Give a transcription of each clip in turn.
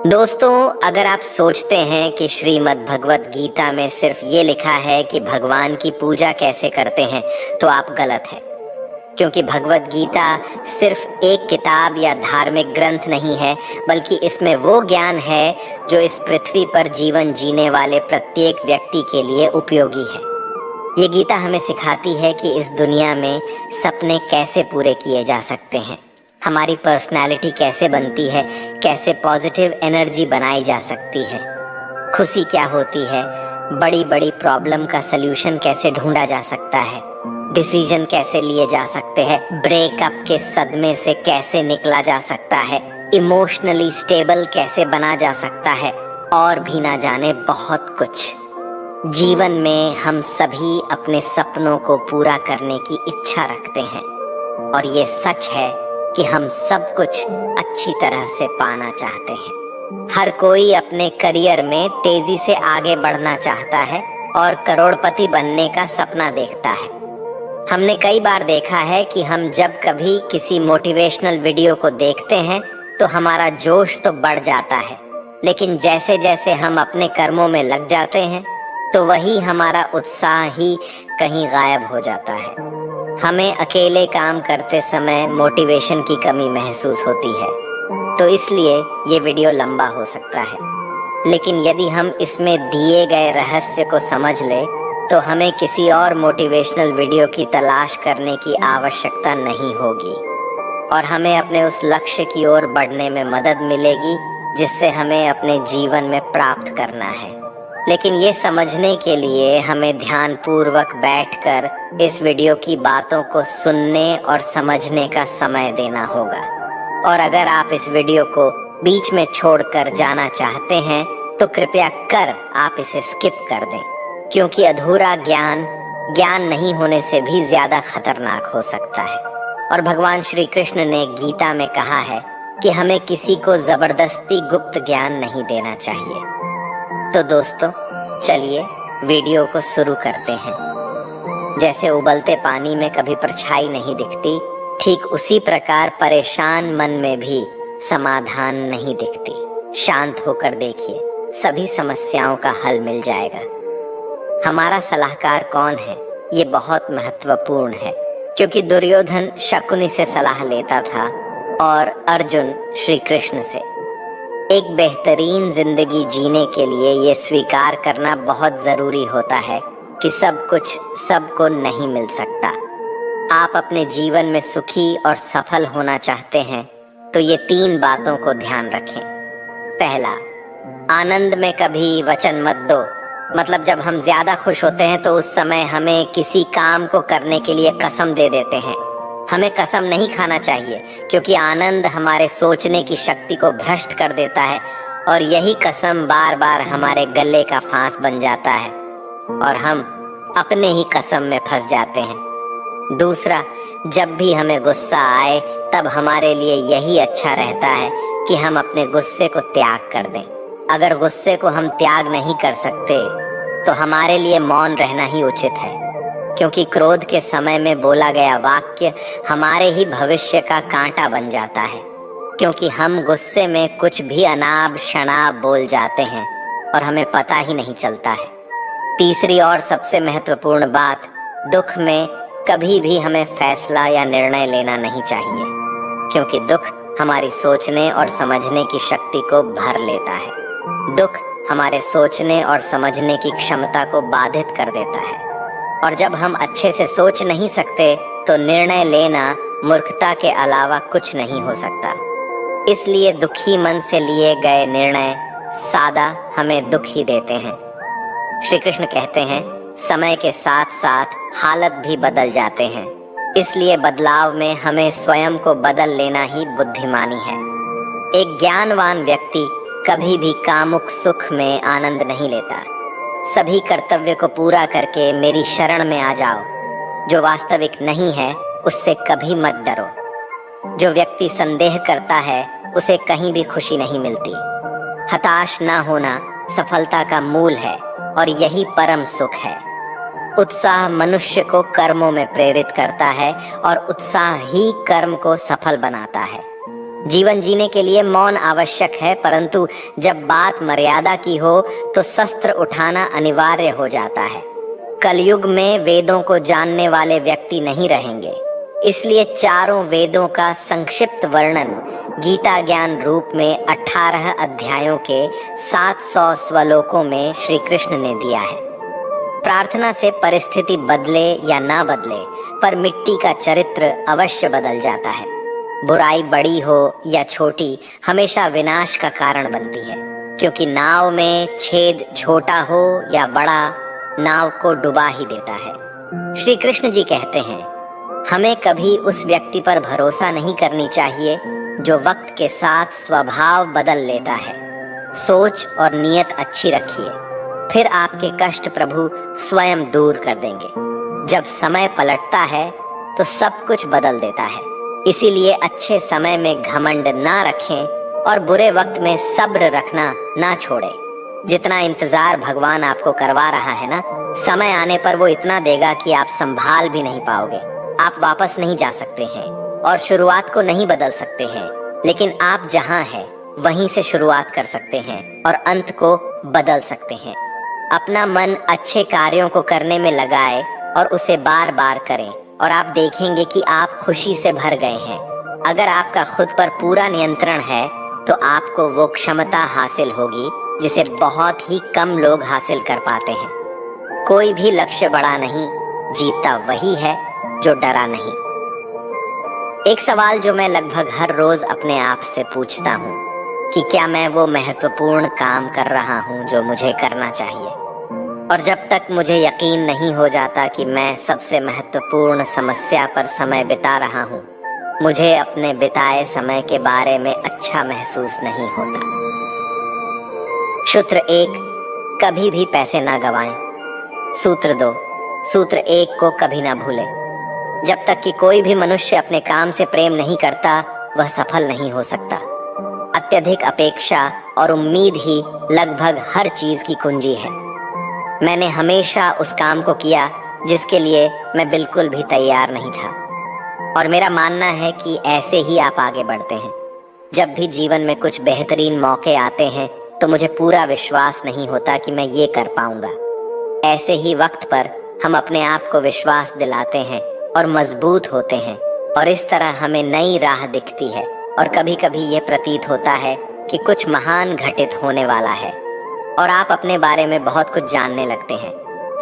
दोस्तों, अगर आप सोचते हैं कि श्रीमद् भगवत गीता में सिर्फ ये लिखा है कि भगवान की पूजा कैसे करते हैं, तो आप गलत हैं। क्योंकि भगवत गीता सिर्फ एक किताब या धार्मिक ग्रंथ नहीं है, बल्कि इसमें वो ज्ञान है जो इस पृथ्वी पर जीवन जीने वाले प्रत्येक व्यक्ति के लिए उपयोगी है। ये गीता हमें सिखाती है कि इस दुनिया में सपने कैसे पूरे किए जा सकते हैं, हमारी पर्सनालिटी कैसे बनती है, कैसे पॉजिटिव एनर्जी बनाई जा सकती है, खुशी क्या होती है, बड़ी बड़ी प्रॉब्लम का सल्यूशन कैसे ढूंढा जा सकता है, डिसीजन कैसे लिए जा सकते हैं, ब्रेकअप के सदमे से कैसे निकला जा सकता है, इमोशनली स्टेबल कैसे बना जा सकता है, और भी ना जाने बहुत कुछ। जीवन में हम सभी अपने सपनों को पूरा करने की इच्छा रखते हैं, और ये सच है कि हम सब कुछ अच्छी तरह से पाना चाहते हैं। हर कोई अपने करियर में तेजी से आगे बढ़ना चाहता है और करोड़पति बनने का सपना देखता है। हमने कई बार देखा है कि हम जब कभी किसी मोटिवेशनल वीडियो को देखते हैं तो हमारा जोश तो बढ़ जाता है, लेकिन जैसे जैसे हम अपने कर्मों में लग जाते हैं तो वही हमारा उत्साह ही कहीं गायब हो जाता है। हमें अकेले काम करते समय मोटिवेशन की कमी महसूस होती है, तो इसलिए ये वीडियो लंबा हो सकता है। लेकिन यदि हम इसमें दिए गए रहस्य को समझ ले तो हमें किसी और मोटिवेशनल वीडियो की तलाश करने की आवश्यकता नहीं होगी, और हमें अपने उस लक्ष्य की ओर बढ़ने में मदद मिलेगी जिससे हमें अपने जीवन में प्राप्त करना है। लेकिन ये समझने के लिए हमें ध्यान पूर्वक बैठकर इस वीडियो की बातों को सुनने और समझने का समय देना होगा। और अगर आप इस वीडियो को बीच में छोड़कर जाना चाहते हैं तो कृपया कर आप इसे स्किप कर दें, क्योंकि अधूरा ज्ञान नहीं होने से भी ज्यादा खतरनाक हो सकता है। और भगवान श्री कृष्ण ने गीता में कहा है कि हमें किसी को जबरदस्ती गुप्त ज्ञान नहीं देना चाहिए। तो दोस्तों, चलिए वीडियो को शुरू करते हैं। जैसे उबलते पानी में कभी परछाई नहीं दिखती, ठीक उसी प्रकार परेशान मन में भी समाधान नहीं दिखती। शांत होकर देखिए, सभी समस्याओं का हल मिल जाएगा। हमारा सलाहकार कौन है, ये बहुत महत्वपूर्ण है, क्योंकि दुर्योधन शकुनी से सलाह लेता था और अर्जुन श्री कृष्ण से। एक बेहतरीन जिंदगी जीने के लिए ये स्वीकार करना बहुत जरूरी होता है कि सब कुछ सबको नहीं मिल सकता। आप अपने जीवन में सुखी और सफल होना चाहते हैं तो ये 3 बातों को ध्यान रखें। पहला, आनंद में कभी वचन मत दो। मतलब जब हम ज्यादा खुश होते हैं तो उस समय हमें किसी काम को करने के लिए कसम दे देते हैं। हमें कसम नहीं खाना चाहिए, क्योंकि आनंद हमारे सोचने की शक्ति को भ्रष्ट कर देता है, और यही कसम बार बार हमारे गले का फांस बन जाता है और हम अपने ही कसम में फंस जाते हैं। दूसरा, जब भी हमें गुस्सा आए तब हमारे लिए यही अच्छा रहता है कि हम अपने गुस्से को त्याग कर दें। अगर गुस्से को हम त्याग नहीं कर सकते तो हमारे लिए मौन रहना ही उचित है, क्योंकि क्रोध के समय में बोला गया वाक्य हमारे ही भविष्य का कांटा बन जाता है, क्योंकि हम गुस्से में कुछ भी अनाप शनाप बोल जाते हैं और हमें पता ही नहीं चलता है। तीसरी और सबसे महत्वपूर्ण बात, दुख में कभी भी हमें फैसला या निर्णय लेना नहीं चाहिए, क्योंकि दुख हमारी सोचने और समझने की शक्ति को भर लेता है। दुख हमारे सोचने और समझने की क्षमता को बाधित कर देता है, और जब हम अच्छे से सोच नहीं सकते तो निर्णय लेना मूर्खता के अलावा कुछ नहीं हो सकता। इसलिए दुखी मन से लिए गए निर्णय सादा हमें दुख ही देते हैं। श्री कृष्ण कहते हैं, समय के साथ साथ हालत भी बदल जाते हैं, इसलिए बदलाव में हमें स्वयं को बदल लेना ही बुद्धिमानी है। एक ज्ञानवान व्यक्ति कभी भी कामुक सुख में आनंद नहीं लेता। सभी कर्तव्य को पूरा करके मेरी शरण में आ जाओ। जो वास्तविक नहीं है उससे कभी मत डरो। जो व्यक्ति संदेह करता है उसे कहीं भी खुशी नहीं मिलती। हताश ना होना सफलता का मूल है, और यही परम सुख है। उत्साह मनुष्य को कर्मों में प्रेरित करता है, और उत्साह ही कर्म को सफल बनाता है। जीवन जीने के लिए मौन आवश्यक है, परंतु जब बात मर्यादा की हो तो शस्त्र उठाना अनिवार्य हो जाता है। कलयुग में वेदों को जानने वाले व्यक्ति नहीं रहेंगे, इसलिए चारों वेदों का संक्षिप्त वर्णन गीता ज्ञान रूप में 18 अध्यायों के 700 श्लोकों में श्री कृष्ण ने दिया है। प्रार्थना से परिस्थिति बदले या ना बदले, पर मिट्टी का चरित्र अवश्य बदल जाता है। बुराई बड़ी हो या छोटी हमेशा विनाश का कारण बनती है, क्योंकि नाव में छेद छोटा हो या बड़ा, नाव को डुबा ही देता है। श्री कृष्ण जी कहते हैं, हमें कभी उस व्यक्ति पर भरोसा नहीं करनी चाहिए जो वक्त के साथ स्वभाव बदल लेता है। सोच और नीयत अच्छी रखिए, फिर आपके कष्ट प्रभु स्वयं दूर कर देंगे। जब समय पलटता है तो सब कुछ बदल देता है। इसीलिए अच्छे समय में घमंड ना रखें और बुरे वक्त में सब्र रखना ना छोड़ें। जितना इंतजार भगवान आपको करवा रहा है ना, समय आने पर वो इतना देगा कि आप संभाल भी नहीं पाओगे। आप वापस नहीं जा सकते हैं और शुरुआत को नहीं बदल सकते हैं, लेकिन आप जहां हैं वहीं से शुरुआत कर सकते हैं और अंत को बदल सकते हैं। अपना मन अच्छे कार्यों को करने में लगाए और उसे बार बार करें और आप देखेंगे कि आप खुशी से भर गए हैं। अगर आपका खुद पर पूरा नियंत्रण है तो आपको वो क्षमता हासिल होगी जिसे बहुत ही कम लोग हासिल कर पाते हैं। कोई भी लक्ष्य बड़ा नहीं, जीतता वही है जो डरा नहीं। एक सवाल जो मैं लगभग हर रोज अपने आप से पूछता हूँ कि क्या मैं वो महत्वपूर्ण काम कर रहा हूँ जो मुझे करना चाहिए। और जब तक मुझे यकीन नहीं हो जाता कि मैं सबसे महत्वपूर्ण समस्या पर समय बिता रहा हूँ, मुझे अपने बिताए समय के बारे में अच्छा महसूस नहीं होता। सूत्र 1, कभी भी पैसे ना गवाएं। सूत्र 2, सूत्र 1 को कभी ना भूलें। जब तक कि कोई भी मनुष्य अपने काम से प्रेम नहीं करता, वह सफल नहीं हो सकता। अत्यधिक अपेक्षा और उम्मीद ही लगभग हर चीज की कुंजी है। मैंने हमेशा उस काम को किया जिसके लिए मैं बिल्कुल भी तैयार नहीं था, और मेरा मानना है कि ऐसे ही आप आगे बढ़ते हैं। जब भी जीवन में कुछ बेहतरीन मौके आते हैं तो मुझे पूरा विश्वास नहीं होता कि मैं ये कर पाऊंगा। ऐसे ही वक्त पर हम अपने आप को विश्वास दिलाते हैं और मजबूत होते हैं, और इस तरह हमें नई राह दिखती है और कभी कभी ये प्रतीत होता है कि कुछ महान घटित होने वाला है और आप अपने बारे में बहुत कुछ जानने लगते हैं।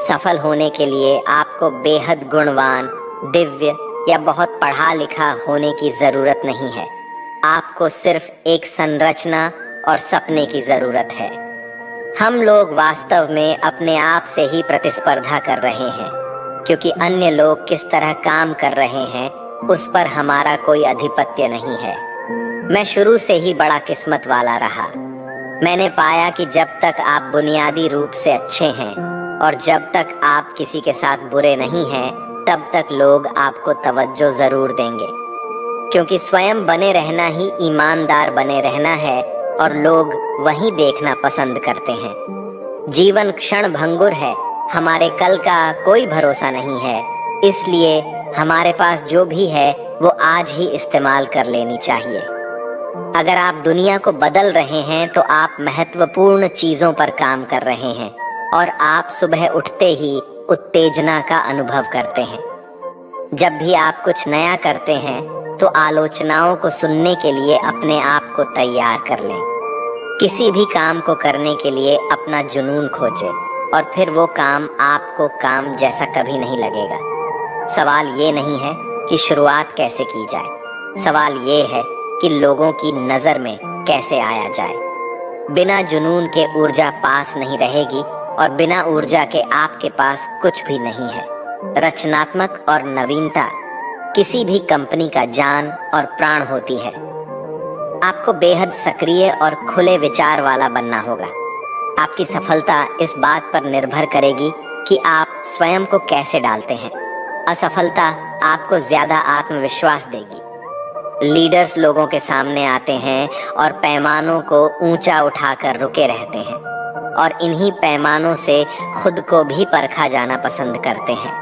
सफल होने के लिए आपको बेहद गुणवान, दिव्य या बहुत पढ़ा लिखा होने की जरूरत नहीं है। आपको सिर्फ एक संरचना और सपने की जरूरत है। हम लोग वास्तव में अपने आप से ही प्रतिस्पर्धा कर रहे हैं, क्योंकि अन्य लोग किस तरह काम कर रहे हैं उस पर हमारा कोई अधिपत्य नहीं है। मैं शुरू से ही बड़ा किस्मत वाला रहा। मैंने पाया कि जब तक आप बुनियादी रूप से अच्छे हैं और जब तक आप किसी के साथ बुरे नहीं हैं, तब तक लोग आपको तवज्जो जरूर देंगे, क्योंकि स्वयं बने रहना ही ईमानदार बने रहना है और लोग वही देखना पसंद करते हैं। जीवन क्षण भंगुर है, हमारे कल का कोई भरोसा नहीं है, इसलिए हमारे पास जो भी है वो आज ही इस्तेमाल कर लेनी चाहिए। अगर आप दुनिया को बदल रहे हैं तो आप महत्वपूर्ण चीजों पर काम कर रहे हैं और आप सुबह उठते ही उत्तेजना का अनुभव करते हैं। जब भी आप कुछ नया करते हैं तो आलोचनाओं को सुनने के लिए अपने आप को तैयार कर लें। किसी भी काम को करने के लिए अपना जुनून खोजें और फिर वो काम आपको काम जैसा कभी नहीं लगेगा। सवाल ये नहीं है कि शुरुआत कैसे की जाए, सवाल ये है कि लोगों की नजर में कैसे आया जाए। बिना जुनून के ऊर्जा पास नहीं रहेगी और बिना ऊर्जा के आपके पास कुछ भी नहीं है। रचनात्मक और नवीनता किसी भी कंपनी का जान और प्राण होती है। आपको बेहद सक्रिय और खुले विचार वाला बनना होगा। आपकी सफलता इस बात पर निर्भर करेगी कि आप स्वयं को कैसे डालते हैं। असफलता आपको ज्यादा आत्मविश्वास देगी। लीडर्स लोगों के सामने आते हैं और पैमानों को ऊंचा उठाकर रुके रहते हैं और इन्हीं पैमानों से खुद को भी परखा जाना पसंद करते हैं।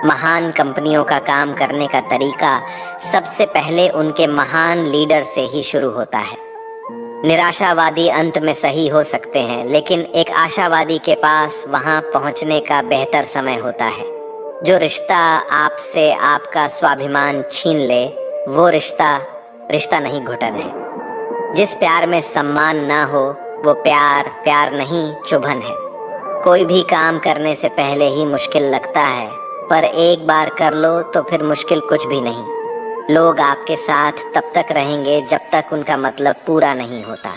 महान कंपनियों का काम करने का तरीका सबसे पहले उनके महान लीडर से ही शुरू होता है। निराशावादी अंत में सही हो सकते हैं, लेकिन एक आशावादी के पास वहां पहुंचने का बेहतर समय होता है। जो रिश्ता आपसे आपका स्वाभिमान छीन ले, वो रिश्ता नहीं, घुटन है। जिस प्यार में सम्मान ना हो, वो प्यार नहीं, चुभन है। कोई भी काम करने से पहले ही मुश्किल लगता है, पर एक बार कर लो तो फिर मुश्किल कुछ भी नहीं। लोग आपके साथ तब तक रहेंगे जब तक उनका मतलब पूरा नहीं होता।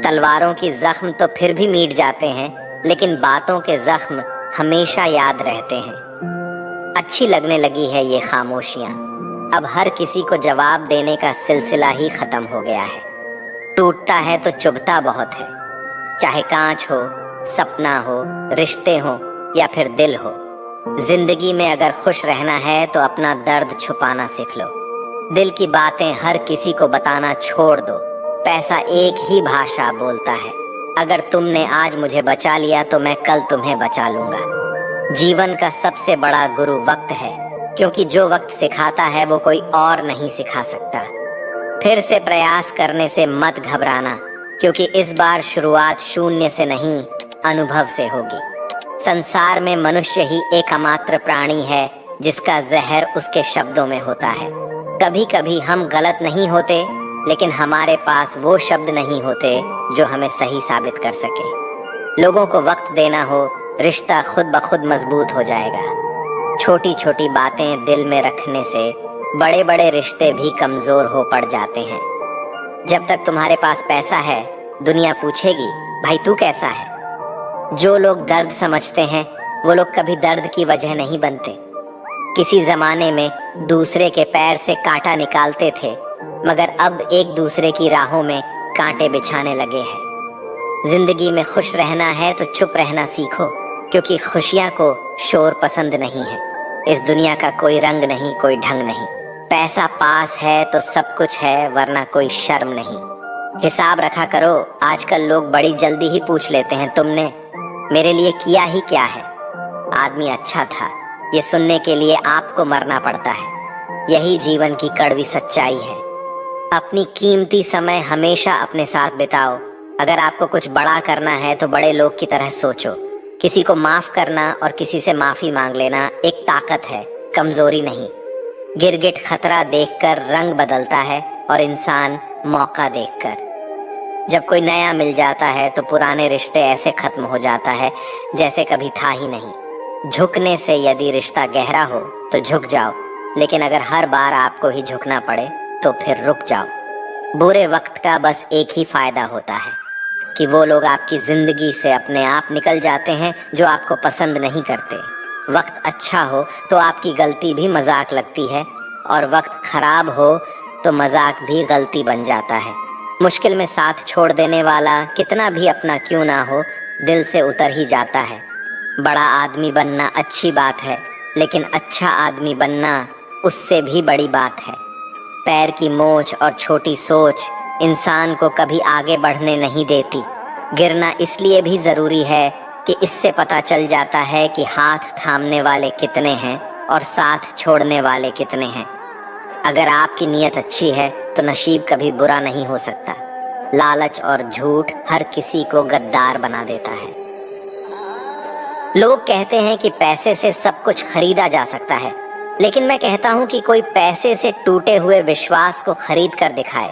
तलवारों की जख्म तो फिर भी मिट जाते हैं, लेकिन बातों के जख्म हमेशा याद रहते हैं। अच्छी लगने लगी है ये खामोशियां। अब हर किसी को जवाब देने का सिलसिला ही खत्म हो गया है। टूटता है तो चुभता बहुत है, चाहे कांच हो, सपना हो, रिश्ते हो या फिर दिल हो। जिंदगी में अगर खुश रहना है तो अपना दर्द छुपाना सीख लो। दिल की बातें हर किसी को बताना छोड़ दो। पैसा एक ही भाषा बोलता है। अगर तुमने आज मुझे बचा लिया तो मैं कल तुम्हें बचा लूंगा। जीवन का सबसे बड़ा गुरु वक्त है, क्योंकि जो वक्त सिखाता है वो कोई और नहीं सिखा सकता। फिर से प्रयास करने से मत घबराना, क्योंकि इस बार शुरुआत शून्य से नहीं, अनुभव से होगी। संसार में मनुष्य ही एकमात्र प्राणी है जिसका जहर उसके शब्दों में होता है। कभी कभी हम गलत नहीं होते, लेकिन हमारे पास वो शब्द नहीं होते जो हमें सही साबित कर सके। लोगों को वक्त देना हो, रिश्ता खुद ब खुद मजबूत हो जाएगा। छोटी छोटी बातें दिल में रखने से बड़े बड़े रिश्ते भी कमजोर हो पड़ जाते हैं। जब तक तुम्हारे पास पैसा है, दुनिया पूछेगी, भाई तू कैसा है? जो लोग दर्द समझते हैं, वो लोग कभी दर्द की वजह नहीं बनते। किसी जमाने में दूसरे के पैर से कांटा निकालते थे, मगर अब एक दूसरे की राहों में कांटे बिछाने लगे हैं। जिंदगी में खुश रहना है तो चुप रहना सीखो, क्योंकि खुशियां को शोर पसंद नहीं है। इस दुनिया का कोई रंग नहीं, कोई ढंग नहीं। पैसा पास है तो सब कुछ है, वरना कोई शर्म नहीं। हिसाब रखा करो। आजकल लोग बड़ी जल्दी ही पूछ लेते हैं, तुमने मेरे लिए किया ही क्या है? आदमी अच्छा था, ये सुनने के लिए आपको मरना पड़ता है। यही जीवन की कड़वी सच्चाई है। अपनी कीमती समय हमेशा अपने साथ बिताओ। अगर आपको कुछ बड़ा करना है तो बड़े लोग की तरह सोचो। किसी को माफ करना और किसी से माफी मांग लेना एक ताकत है, कमजोरी नहीं। गिरगिट खतरा देखकर रंग बदलता है और इंसान मौका देखकर। जब कोई नया मिल जाता है तो पुराने रिश्ते ऐसे खत्म हो जाता है जैसे कभी था ही नहीं। झुकने से यदि रिश्ता गहरा हो तो झुक जाओ, लेकिन अगर हर बार आपको ही झुकना पड़े तो फिर रुक जाओ। बुरे वक्त का बस एक ही फायदा होता है कि वो लोग आपकी जिंदगी से अपने आप निकल जाते हैं जो आपको पसंद नहीं करते। वक्त अच्छा हो तो आपकी गलती भी मजाक लगती है, और वक्त खराब हो तो मजाक भी गलती बन जाता है। मुश्किल में साथ छोड़ देने वाला कितना भी अपना क्यों ना हो, दिल से उतर ही जाता है। बड़ा आदमी बनना अच्छी बात है, लेकिन अच्छा आदमी बनना उससे भी बड़ी बात है। पैर की मोच और छोटी सोच इंसान को कभी आगे बढ़ने नहीं देती। गिरना इसलिए भी जरूरी है कि इससे पता चल जाता है कि हाथ थामने वाले कितने हैं और साथ छोड़ने वाले कितने हैं। अगर आपकी नीयत अच्छी है तो नसीब कभी बुरा नहीं हो सकता। लालच और झूठ हर किसी को गद्दार बना देता है। लोग कहते हैं कि पैसे से सब कुछ खरीदा जा सकता है, लेकिन मैं कहता हूं कि कोई पैसे से टूटे हुए विश्वास को खरीद कर दिखाए।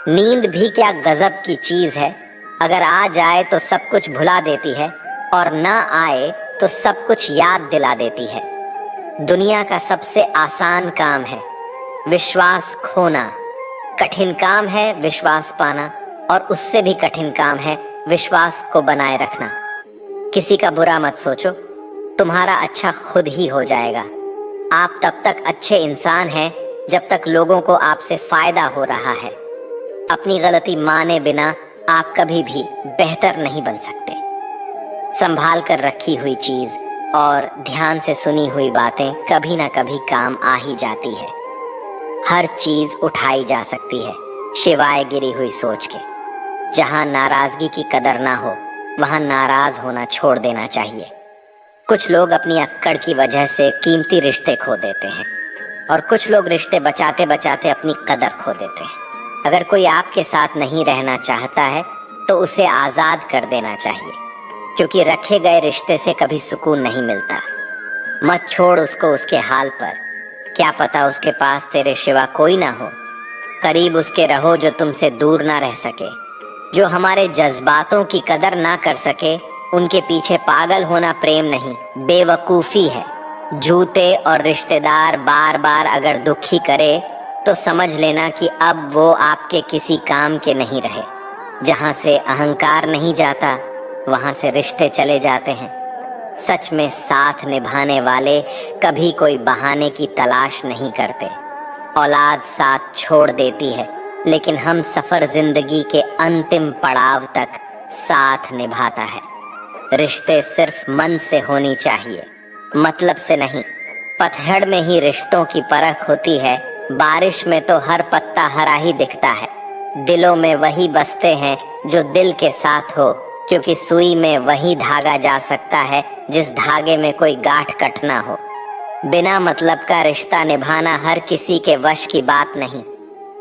नींद भी क्या गजब की चीज है। अगर आ जाए तो सब कुछ भुला देती है, और ना आए तो सब कुछ याद दिला देती है। दुनिया का सबसे आसान काम है विश्वास खोना, कठिन काम है विश्वास पाना, और उससे भी कठिन काम है विश्वास को बनाए रखना। किसी का बुरा मत सोचो, तुम्हारा अच्छा खुद ही हो जाएगा। आप तब तक अच्छे इंसान हैं जब तक लोगों को आपसे फायदा हो रहा है। अपनी गलती माने बिना आप कभी भी बेहतर नहीं बन सकते। संभाल कर रखी हुई चीज और ध्यान से सुनी हुई बातें कभी ना कभी काम आ ही जाती है। हर चीज उठाई जा सकती है सिवाय गिरी हुई सोच के। जहां नाराजगी की कदर ना हो, वहां नाराज होना छोड़ देना चाहिए। कुछ लोग अपनी अक्कड़ की वजह से कीमती रिश्ते खो देते हैं और कुछ लोग रिश्ते बचाते बचाते अपनी कदर खो देते हैं। अगर कोई आपके साथ नहीं रहना चाहता है तो उसे आजाद कर देना चाहिए, क्योंकि रखे गए रिश्ते से कभी सुकून नहीं मिलता। मत छोड़ उसको उसके हाल पर, क्या पता उसके पास तेरे सिवा कोई ना हो। करीब उसके रहो जो तुमसे दूर ना रह सके। जो हमारे जज्बातों की कदर ना कर सके, उनके पीछे पागल होना प्रेम नहीं, बेवकूफ़ी है। झूठे और रिश्तेदार बार बार अगर दुखी करे तो समझ लेना कि अब वो आपके किसी काम के नहीं रहे। जहाँ से अहंकार नहीं जाता वहाँ से रिश्ते चले जाते हैं। सच में साथ निभाने वाले कभी कोई बहाने की तलाश नहीं करते। औलाद साथ छोड़ देती है, लेकिन हम सफ़र जिंदगी के अंतिम पड़ाव तक साथ निभाता है। रिश्ते सिर्फ मन से होनी चाहिए, मतलब से नहीं। पतझड़ में ही रिश्तों की परख होती है, बारिश में तो हर पत्ता हरा ही दिखता है। दिलों में वही बसते हैं जो दिल के साथ हो, क्योंकि सुई में वही धागा जा सकता है जिस धागे में कोई गांठ कट ना हो। बिना मतलब का रिश्ता निभाना हर किसी के वश की बात नहीं।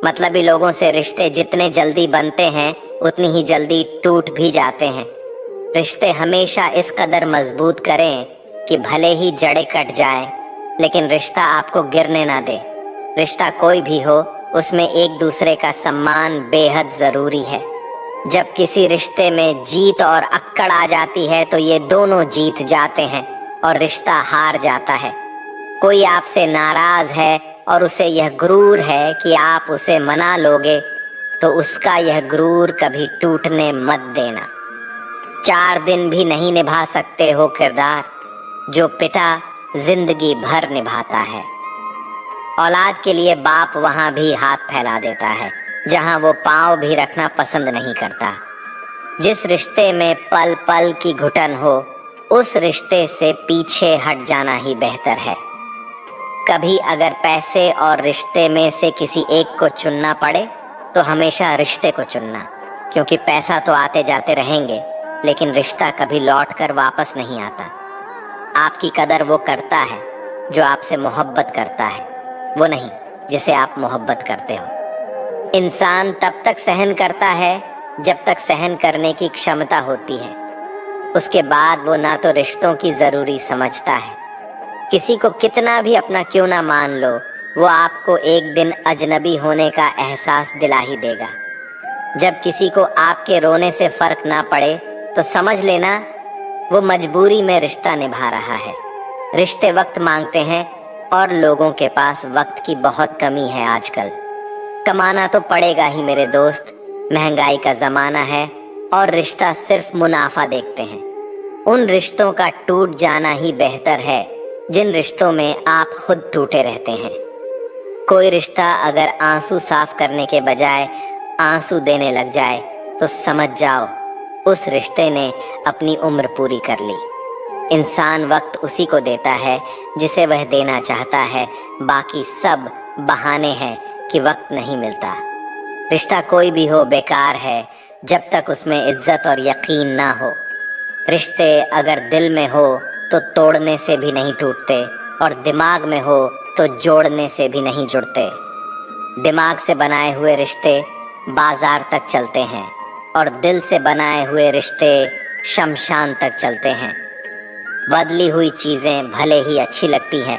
मतलबी लोगों से रिश्ते जितने जल्दी बनते हैं उतनी ही जल्दी टूट भी जाते हैं। रिश्ते हमेशा इस कदर मजबूत करें कि भले ही जड़ें कट जाएं, लेकिन रिश्ता आपको गिरने ना दे। रिश्ता कोई भी हो, उसमें एक दूसरे का सम्मान बेहद जरूरी है। जब किसी रिश्ते में जीत और अक्कड़ आ जाती है तो ये दोनों जीत जाते हैं और रिश्ता हार जाता है। कोई आपसे नाराज है और उसे यह गुरूर है कि आप उसे मना लोगे, तो उसका यह गुरूर कभी टूटने मत देना। 4 दिन भी नहीं निभा सकते हो किरदार जो पिता जिंदगी भर निभाता है। औलाद के लिए बाप वहां भी हाथ फैला देता है जहां वो पांव भी रखना पसंद नहीं करता। जिस रिश्ते में पल पल की घुटन हो, उस रिश्ते से पीछे हट जाना ही बेहतर है। कभी अगर पैसे और रिश्ते में से किसी एक को चुनना पड़े तो हमेशा रिश्ते को चुनना, क्योंकि पैसा तो आते जाते रहेंगे, लेकिन रिश्ता कभी लौट कर वापस नहीं आता। आपकी कदर वो करता है जो आपसे मोहब्बत करता है, वो नहीं जिसे आप मोहब्बत करते हो। इंसान तब तक सहन करता है जब तक सहन करने की क्षमता होती है। उसके बाद वो ना तो रिश्तों की जरूरी समझता है। किसी को कितना भी अपना क्यों ना मान लो, वो आपको एक दिन अजनबी होने का एहसास दिला ही देगा। जब किसी को आपके रोने से फर्क ना पड़े तो समझ लेना वो मजबूरी में रिश्ता निभा रहा है। रिश्ते वक्त मांगते हैं और लोगों के पास वक्त की बहुत कमी है आजकल। कमाना तो पड़ेगा ही मेरे दोस्त, महंगाई का ज़माना है और रिश्ता सिर्फ मुनाफा देखते हैं। उन रिश्तों का टूट जाना ही बेहतर है जिन रिश्तों में आप खुद टूटे रहते हैं। कोई रिश्ता अगर आंसू साफ करने के बजाय आंसू देने लग जाए तो समझ जाओ उस रिश्ते ने अपनी उम्र पूरी कर ली। इंसान वक्त उसी को देता है जिसे वह देना चाहता है, बाकी सब बहाने हैं कि वक्त नहीं मिलता। रिश्ता कोई भी हो बेकार है जब तक उसमें इज्जत और यकीन ना हो। रिश्ते अगर दिल में हो तो तोड़ने से भी नहीं टूटते, और दिमाग में हो तो जोड़ने से भी नहीं जुड़ते। दिमाग से बनाए हुए रिश्ते बाजार तक चलते हैं और दिल से बनाए हुए रिश्ते शमशान तक चलते हैं। बदली हुई चीज़ें भले ही अच्छी लगती हैं,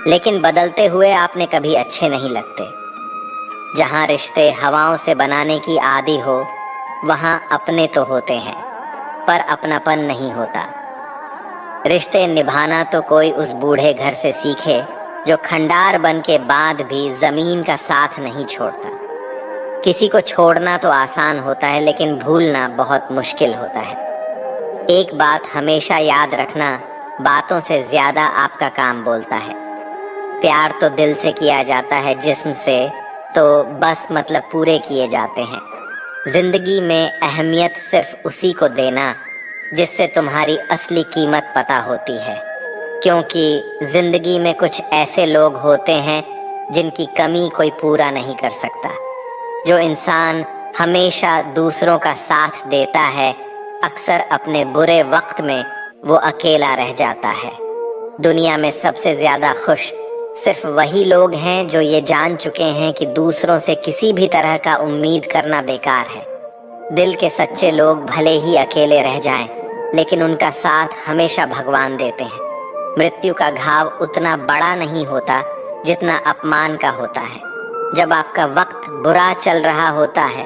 लेकिन बदलते हुए आपने कभी अच्छे नहीं लगते। जहाँ रिश्ते हवाओं से बनाने की आदी हो, वहाँ अपने तो होते हैं पर अपनापन नहीं होता। रिश्ते निभाना तो कोई उस बूढ़े घर से सीखे जो खंडार बन के बाद भी जमीन का साथ नहीं छोड़ता। किसी को छोड़ना तो आसान होता है, लेकिन भूलना बहुत मुश्किल होता है। एक बात हमेशा याद रखना, बातों से ज्यादा आपका काम बोलता है। प्यार तो दिल से किया जाता है, जिस्म से तो बस मतलब पूरे किए जाते हैं। जिंदगी में अहमियत सिर्फ उसी को देना जिससे तुम्हारी असली कीमत पता होती है, क्योंकि जिंदगी में कुछ ऐसे लोग होते हैं जिनकी कमी कोई पूरा नहीं कर सकता। जो इंसान हमेशा दूसरों का साथ देता है, अक्सर अपने बुरे वक्त में वो अकेला रह जाता है। दुनिया में सबसे ज्यादा खुश सिर्फ वही लोग हैं जो ये जान चुके हैं कि दूसरों से किसी भी तरह का उम्मीद करना बेकार है। दिल के सच्चे लोग भले ही अकेले रह जाएं, लेकिन उनका साथ हमेशा भगवान देते हैं। मृत्यु का घाव उतना बड़ा नहीं होता जितना अपमान का होता है। जब आपका वक्त बुरा चल रहा होता है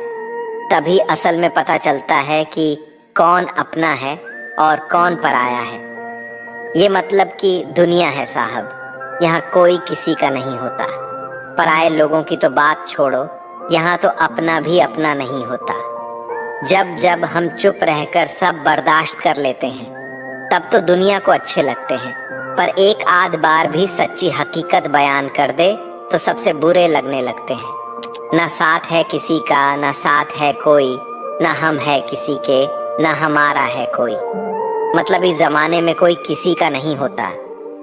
तभी असल में पता चलता है कि कौन अपना है और कौन पराया है। ये मतलब कि दुनिया है साहब, यहाँ कोई किसी का नहीं होता। पराये लोगों की तो बात छोड़ो, यहाँ तो अपना भी अपना नहीं होता। जब जब हम चुप रहकर सब बर्दाश्त कर लेते हैं तब तो दुनिया को अच्छे लगते हैं, पर एक आध बार भी सच्ची हकीकत बयान कर दे तो सबसे बुरे लगने लगते हैं। ना साथ है किसी का, ना साथ है कोई, ना हम है किसी के, ना हमारा है कोई। मतलब इस जमाने में कोई किसी का नहीं होता।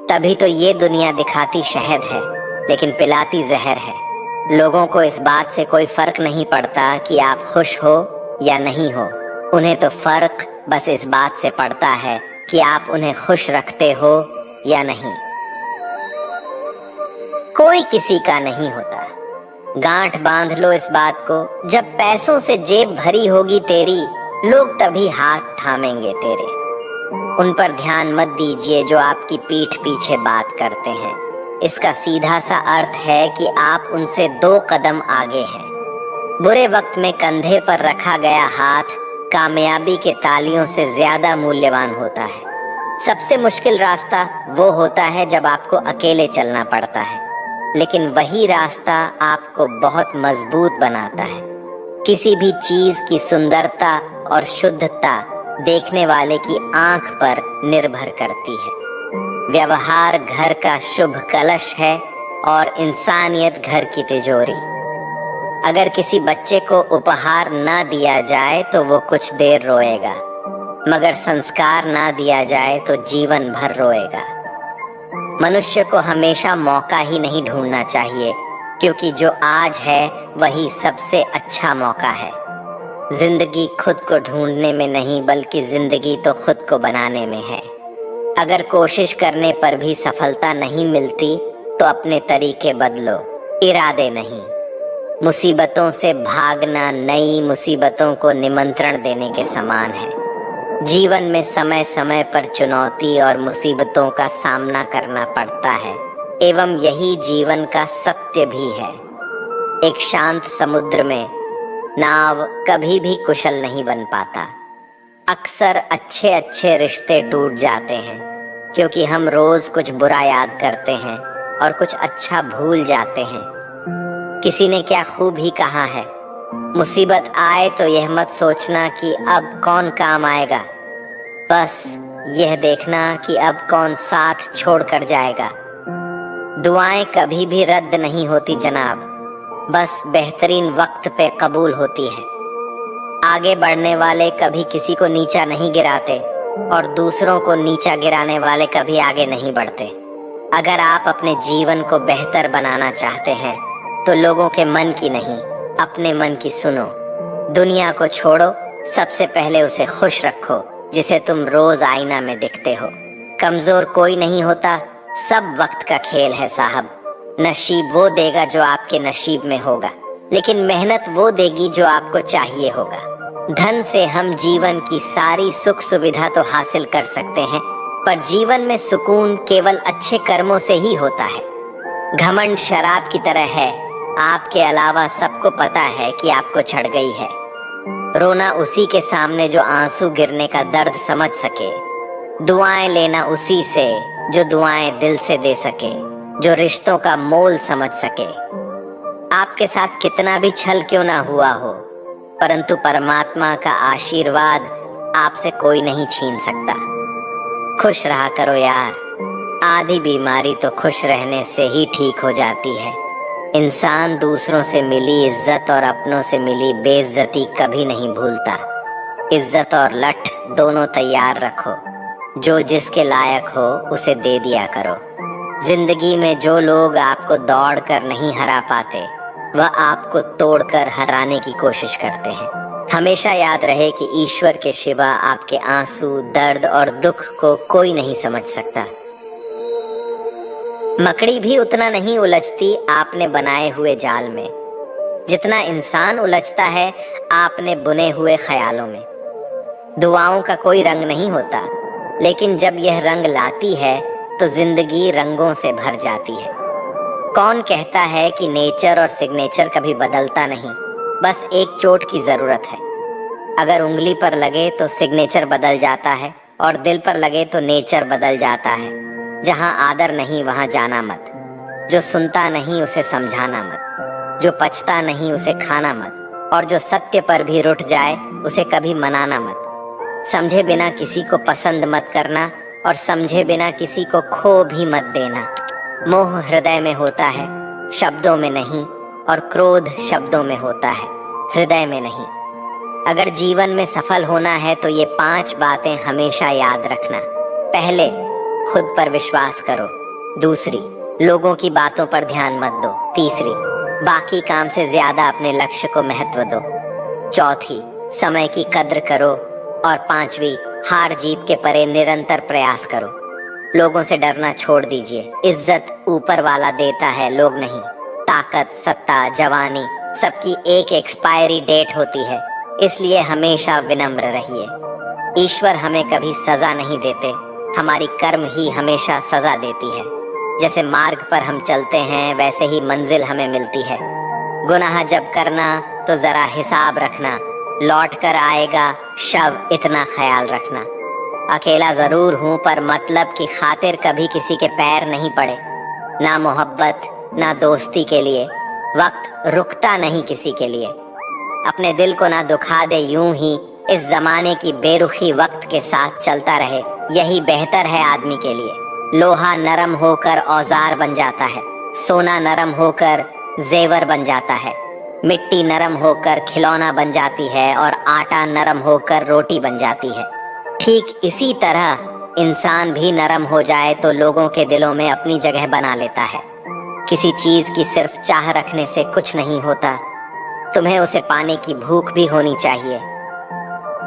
तभी तो ये दुनिया दिखाती शहद है लेकिन पिलाती जहर है। लोगों को इस बात से कोई फर्क नहीं पड़ता कि आप खुश हो या नहीं हो। उन्हें तो फर्क बस इस बात से पड़ता है कि आप उन्हें खुश रखते हो या नहीं। कोई किसी का नहीं होता। गांठ बांध लो इस बात को, जब पैसों से जेब भरी होगी तेरी, लोग तभी हाथ थामेंगे तेरे। उन पर ध्यान मत दीजिए जो आपकी पीठ पीछे बात करते हैं। इसका सीधा सा अर्थ है कि आप उनसे 2 कदम आगे हैं। बुरे वक्त में कंधे पर रखा गया हाथ कामयाबी के तालियों से ज्यादा मूल्यवान होता है। सबसे मुश्किल रास्ता वो होता है जब आपको अकेले चलना पड़ता है, लेकिन वही रास्ता आपको बहुत मजबूत बनाता है। किसी भी चीज की सुंदरता और शुद्धता देखने वाले की आंख पर निर्भर करती है। व्यवहार घर का शुभ कलश है और इंसानियत घर की तिजोरी। अगर किसी बच्चे को उपहार ना दिया जाए तो वो कुछ देर रोएगा, मगर संस्कार ना दिया जाए तो जीवन भर रोएगा। मनुष्य को हमेशा मौका ही नहीं ढूंढना चाहिए, क्योंकि जो आज है वही सबसे अच्छा मौका है। जिंदगी खुद को ढूंढने में नहीं, बल्कि जिंदगी तो खुद को बनाने में है। अगर कोशिश करने पर भी सफलता नहीं मिलती तो अपने तरीके बदलो, इरादे नहीं। मुसीबतों से भागना नई मुसीबतों को निमंत्रण देने के समान है। जीवन में समय समय पर चुनौती और मुसीबतों का सामना करना पड़ता है, एवं यही जीवन का सत्य भी है। एक शांत समुद्र में नाव कभी भी कुशल नहीं बन पाता। अक्सर अच्छे अच्छे रिश्ते टूट जाते हैं क्योंकि हम रोज कुछ बुरा याद करते हैं और कुछ अच्छा भूल जाते हैं। किसी ने क्या खूब ही कहा है, मुसीबत आए तो यह मत सोचना कि अब कौन काम आएगा, बस यह देखना कि अब कौन साथ छोड़ कर जाएगा। दुआएं कभी भी रद्द नहीं होती जनाब, बस बेहतरीन वक्त पे कबूल होती है। आगे बढ़ने वाले कभी किसी को नीचा नहीं गिराते और दूसरों को नीचा गिराने वाले कभी आगे नहीं बढ़ते। अगर आप अपने जीवन को बेहतर बनाना चाहते हैं तो लोगों के मन की नहीं, अपने मन की सुनो। दुनिया को छोड़ो, सबसे पहले उसे खुश रखो जिसे तुम रोज आईना में दिखते हो। कमजोर कोई नहीं होता, सब वक्त का खेल है साहब। नसीब वो देगा जो आपके नसीब में होगा, लेकिन मेहनत वो देगी जो आपको चाहिए होगा। धन से हम जीवन की सारी सुख सुविधा तो हासिल कर सकते हैं, पर जीवन में सुकून केवल अच्छे कर्मों से ही होता है। घमंड शराब की तरह है, आपके अलावा सबको पता है कि आपको चढ़ गई है। रोना उसी के सामने जो आंसू गिरने का दर्द समझ सके। दुआएं लेना उसी से जो दुआएं दिल से दे सके, जो रिश्तों का मोल समझ सके। आपके साथ कितना भी छल क्यों ना हुआ हो, परंतु परमात्मा का आशीर्वाद आपसे कोई नहीं छीन सकता। खुश रहा करो यार, आधी बीमारी तो खुश रहने से ही ठीक हो जाती है। इंसान दूसरों से मिली इज्जत और अपनों से मिली बेइज्जती कभी नहीं भूलता। इज्जत और लठ दोनों तैयार रखो, जो जिसके लायक हो उसे दे दिया करो। जिंदगी में जो लोग आपको दौड़ कर नहीं हरा पाते, वह आपको तोड़कर हराने की कोशिश करते हैं। हमेशा याद रहे कि ईश्वर के सिवा आपके आंसू, दर्द और दुख को कोई नहीं समझ सकता। मकड़ी भी उतना नहीं उलझती आपने बनाए हुए जाल में, जितना इंसान उलझता है आपने बुने हुए ख्यालों में। दुआओं का कोई रंग नहीं होता, लेकिन जब यह रंग लाती है तो जिंदगी रंगों से भर जाती है। कौन कहता है कि नेचर और सिग्नेचर कभी बदलता नहीं? बस एक चोट की जरूरत है। अगर उंगली पर लगे तो सिग्नेचर बदल जाता है, और दिल पर लगे तो नेचर बदल जाता है। जहां आदर नहीं वहां जाना मत, जो सुनता नहीं उसे समझाना मत, जो पचता नहीं उसे खाना मत, और जो सत्य पर भी रुठ जाए उसे कभी मनाना मत। समझे बिना किसी को पसंद मत करना, और समझे बिना किसी को खो भी मत देना। मोह हृदय में होता है, शब्दों में नहीं, और क्रोध शब्दों में होता है, हृदय में नहीं। अगर जीवन में सफल होना है तो ये 5 बातें हमेशा याद रखना। पहले, खुद पर विश्वास करो। दूसरी, लोगों की बातों पर ध्यान मत दो। तीसरी, बाकी काम से ज्यादा अपने लक्ष्य को महत्व दो। चौथी, समय की कद्र करो। और पांचवी, हार जीत के परे निरंतर प्रयास करो। लोगों से डरना छोड़ दीजिए। इज्जत ईश्वर वाला देता है, लोग नहीं। ताकत, सत्ता, जवानी सबकी एक एक्सपायरी डेट होती है, इसलिए हमेशा विनम्र रहिए। ईश्वर हमें कभी सजा नहीं देते, हमारी कर्म ही हमेशा सजा देती है। जैसे मार्ग पर हम चलते हैं वैसे ही मंजिल हमें मिलती है। गुनाह जब करना तो जरा हिसाब रखना, लौट कर आएगा शव, इतना ख्याल रखना। अकेला जरूर हूँ पर मतलब की खातिर कभी किसी के पैर नहीं पड़े। ना मोहब्बत ना दोस्ती के लिए वक्त रुकता नहीं किसी के लिए। अपने दिल को ना दुखा दे यूं ही, इस जमाने की बेरुखी वक्त के साथ चलता रहे, यही बेहतर है आदमी के लिए। लोहा नरम होकर औजार बन जाता है, सोना नरम होकर जेवर बन जाता है, मिट्टी नरम होकर खिलौना बन जाती है, और आटा नरम होकर रोटी बन जाती है। ठीक इसी तरह इंसान भी नरम हो जाए तो लोगों के दिलों में अपनी जगह बना लेता है। किसी चीज की सिर्फ चाह रखने से कुछ नहीं होता, तुम्हें उसे पाने की भूख भी होनी चाहिए।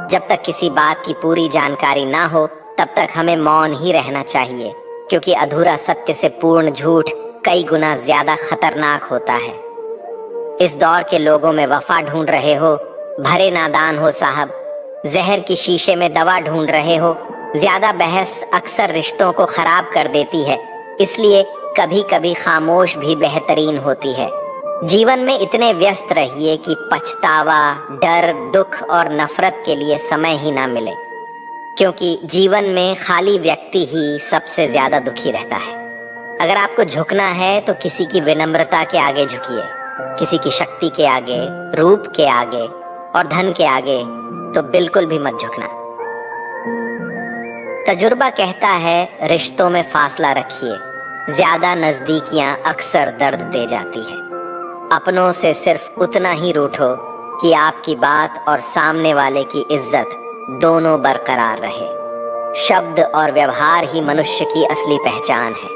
जब तक किसी बात की पूरी जानकारी ना हो तब तक हमें मौन ही रहना चाहिए, क्योंकि अधूरा सत्य से पूर्ण झूठ कई गुना ज्यादा खतरनाक होता है। इस दौर के लोगों में वफा ढूंढ रहे हो, भरे नादान हो साहब। जहर की शीशे में दवा ढूंढ रहे हो। ज्यादा बहस अक्सर रिश्तों को खराब कर देती है, इसलिए कभी कभी खामोश भी बेहतरीन होती है। जीवन में इतने व्यस्त रहिए कि पछतावा, डर, दुख और नफरत के लिए समय ही ना मिले, क्योंकि जीवन में खाली व्यक्ति ही सबसे ज्यादा दुखी रहता है। अगर आपको झुकना है तो किसी की विनम्रता के आगे झुकिए, किसी की शक्ति के आगे, रूप के आगे और धन के आगे तो बिल्कुल भी मत झुकना। तजुर्बा कहता है रिश्तों में फासला रखिए, ज्यादा नजदीकियां अक्सर दर्द दे जाती है। अपनों से सिर्फ उतना ही रूठो कि आपकी बात और सामने वाले की इज्जत दोनों बरकरार रहे। शब्द और व्यवहार ही मनुष्य की असली पहचान है।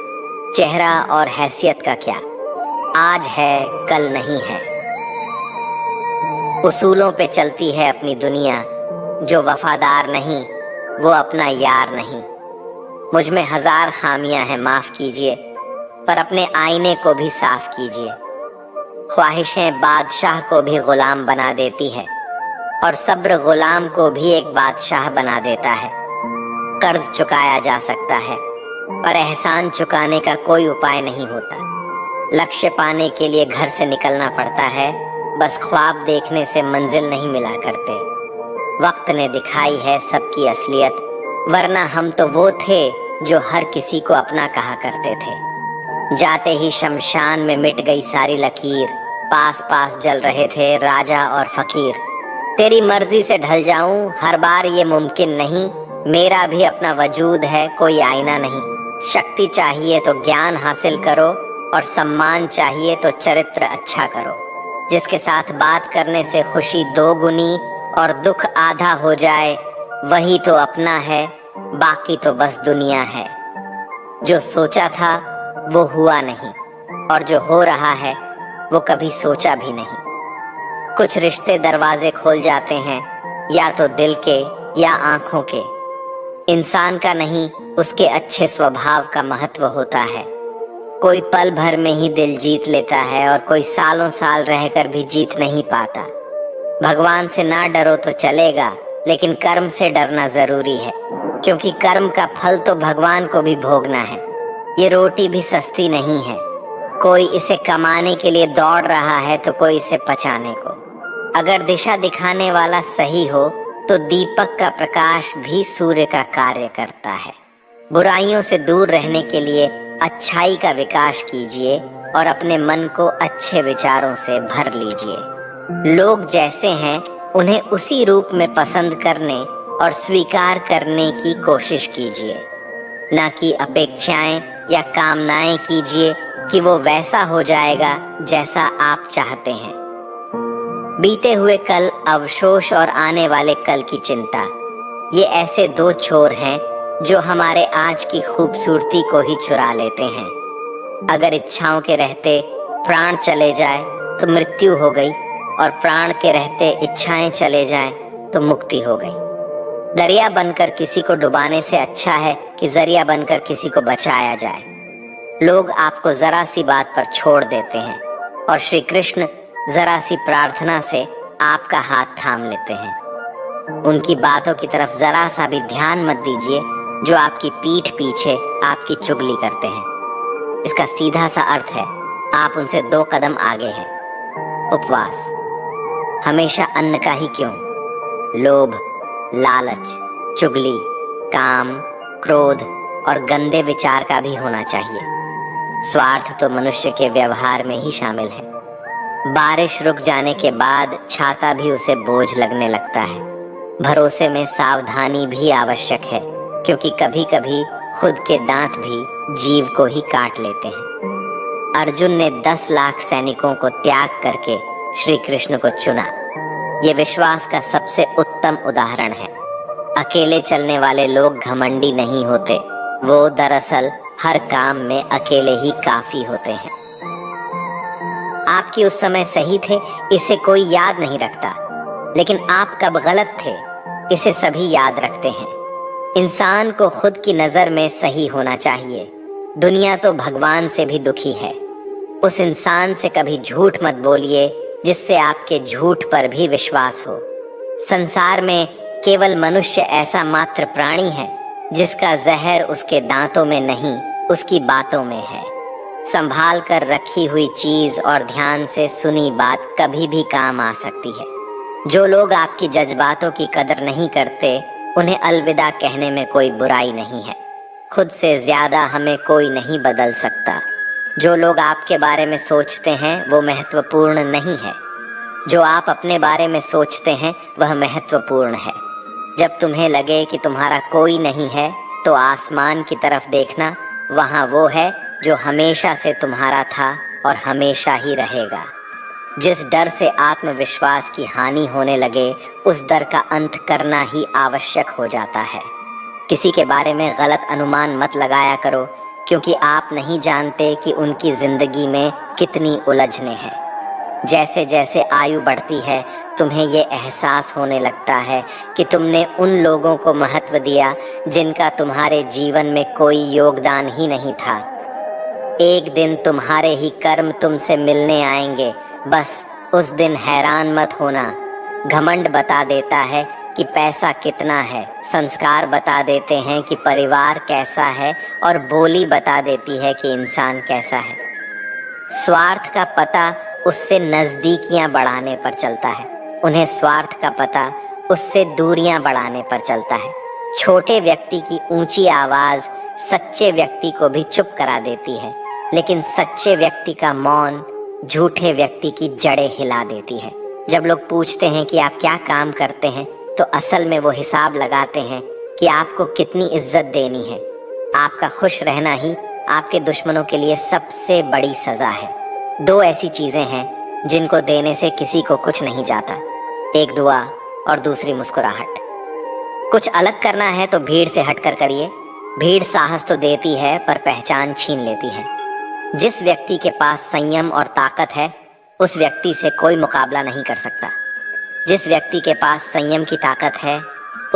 चेहरा और हैसियत का क्या, आज है कल नहीं है। उसूलों पे चलती है अपनी दुनिया, जो वफादार नहीं वो अपना यार नहीं। मुझ में 1000 खामियां हैं, माफ कीजिए, पर अपने आईने को भी साफ कीजिए। ख्वाहिशें बादशाह को भी गुलाम बना देती है, और सब्र गुलाम को भी एक बादशाह बना देता है। कर्ज चुकाया जा सकता है, पर एहसान चुकाने का कोई उपाय नहीं होता। लक्ष्य पाने के लिए घर से निकलना पड़ता है, बस ख्वाब देखने से मंजिल नहीं मिला करते। वक्त ने दिखाई है सबकी असलियत, वरना हम तो वो थे जो हर किसी को अपना कहा करते थे। जाते ही शमशान में मिट गई सारी लकीर, पास पास जल रहे थे राजा और फकीर। तेरी मर्जी से ढल जाऊं हर बार ये मुमकिन नहीं, मेरा भी अपना वजूद है कोई आईना नहीं। शक्ति चाहिए तो ज्ञान हासिल करो, और सम्मान चाहिए तो चरित्र अच्छा करो। जिसके साथ बात करने से खुशी 2 गुनी और दुख आधा हो जाए, वही तो अपना है, बाकी तो बस दुनिया है। जो सोचा था वो हुआ नहीं, और जो हो रहा है वो कभी सोचा भी नहीं। कुछ रिश्ते दरवाजे खोल जाते हैं, या तो दिल के या आंखों के। इंसान का नहीं, उसके अच्छे स्वभाव का महत्व होता है। कोई पल भर में ही दिल जीत लेता है और कोई सालों साल रहकर भी जीत नहीं पाता। भगवान से ना डरो तो चलेगा, लेकिन कर्म से डरना जरूरी है, क्योंकि कर्म का फल तो भगवान को भी भोगना है। ये रोटी भी सस्ती नहीं है। कोई इसे कमाने के लिए दौड़ रहा है तो कोई इसे पचाने को। अगर दिशा दिखाने वाला सही हो तो दीपक का प्रकाश भी सूर्य का कार्य करता है। बुराइयों से दूर रहने के लिए अच्छाई का विकास कीजिए और अपने मन को अच्छे विचारों से भर लीजिए। लोग जैसे हैं उन्हें उसी रूप में पसंद करने और स्वीकार करने की कोशिश कीजिए, ना कि अपेक्षाएं या कामनाएं कीजिए कि वो वैसा हो जाएगा जैसा आप चाहते हैं। बीते हुए कल, अवशोष और आने वाले कल की चिंता, ये ऐसे दो छोर हैं जो हमारे आज की खूबसूरती को ही चुरा लेते हैं। अगर इच्छाओं के रहते प्राण चले जाए तो मृत्यु हो गई, और प्राण के रहते इच्छाएं चले जाएं तो मुक्ति हो गई। दरिया बनकर किसी को डुबाने से अच्छा है कि जरिया बनकर किसी को बचाया जाए। लोग आपको जरा सी बात पर छोड़ देते हैं और श्री कृष्ण जरा सी प्रार्थना से आपका हाथ थाम लेते हैं। उनकी बातों की तरफ जरा सा भी ध्यान मत दीजिए जो आपकी पीठ पीछे आपकी चुगली करते हैं। इसका सीधा सा अर्थ है, आप उनसे 2 कदम आगे हैं। उपवास। हमेशा अन्न का ही क्यों, लोभ, लालच, चुगली, काम, क्रोध और गंदे विचार का भी होना चाहिए। स्वार्थ तो मनुष्य के व्यवहार में ही शामिल है। बारिश रुक जाने के बाद छाता भी उसे बोझ लगने लगता है। भरोसे में सावधानी भी आवश्यक है, क्योंकि कभी कभी खुद के दांत भी जीव को ही काट लेते हैं। अर्जुन ने 10 लाख सैनिकों को त्याग करके श्री कृष्ण को चुना। ये विश्वास का सबसे उत्तम उदाहरण है। अकेले चलने वाले लोग घमंडी नहीं होते, वो दरअसल हर काम में अकेले ही काफी होते हैं। आपकी उस समय सही थे, इसे कोई याद नहीं रखता, लेकिन आप कब गलत थे, इसे सभी याद रखते हैं। इंसान को खुद की नजर में सही होना चाहिए। दुनिया तो भगवान से भी दुखी है। उस इंसान से कभी झूठ मत बोलिए जिससे आपके झूठ पर भी विश्वास हो। संसार में केवल मनुष्य ऐसा मात्र प्राणी है जिसका जहर उसके दांतों में नहीं, उसकी बातों में है। संभाल कर रखी हुई चीज और ध्यान से सुनी बात कभी भी काम आ सकती है। जो लोग आपकी जज्बातों की कदर नहीं करते, उन्हें अलविदा कहने में कोई बुराई नहीं है। खुद से ज्यादा हमें कोई नहीं बदल सकता। जो लोग आपके बारे में सोचते हैं वो महत्वपूर्ण नहीं है। जो आप अपने बारे में सोचते हैं वह महत्वपूर्ण है। जब तुम्हें लगे कि तुम्हारा कोई नहीं है तो आसमान की तरफ देखना, वहाँ वो है जो हमेशा से तुम्हारा था और हमेशा ही रहेगा। जिस डर से आत्मविश्वास की हानि होने लगे, उस डर का अंत करना ही आवश्यक हो जाता है। किसी के बारे में गलत अनुमान मत लगाया करो, क्योंकि आप नहीं जानते कि उनकी जिंदगी में कितनी उलझने हैं। जैसे जैसे आयु बढ़ती है, तुम्हें ये एहसास होने लगता है कि तुमने उन लोगों को महत्व दिया जिनका तुम्हारे जीवन में कोई योगदान ही नहीं था। एक दिन तुम्हारे ही कर्म तुमसे मिलने आएंगे, बस उस दिन हैरान मत होना। घमंड बता देता है कि पैसा कितना है, संस्कार बता देते हैं कि परिवार कैसा है, और बोली बता देती है कि इंसान कैसा है। स्वार्थ का पता उससे नजदीकियां बढ़ाने पर चलता है, उन्हें स्वार्थ का पता उससे दूरियां बढ़ाने पर चलता है। छोटे व्यक्ति की ऊंची आवाज सच्चे व्यक्ति को भी चुप करा देती है, लेकिन सच्चे व्यक्ति का मौन झूठे व्यक्ति की जड़ें हिला देती है। जब लोग पूछते हैं कि आप क्या काम करते हैं, तो असल में वो हिसाब लगाते हैं कि आपको कितनी इज्जत देनी है। आपका खुश रहना ही आपके दुश्मनों के लिए सबसे बड़ी सजा है। 2 ऐसी चीजें हैं जिनको देने से किसी को कुछ नहीं जाता, एक दुआ और दूसरी मुस्कुराहट। कुछ अलग करना है तो भीड़ से हटकर करिए। भीड़ साहस तो देती है पर पहचान छीन लेती है। जिस व्यक्ति के पास संयम और ताकत है, उस व्यक्ति से कोई मुकाबला नहीं कर सकता। जिस व्यक्ति के पास संयम की ताकत है,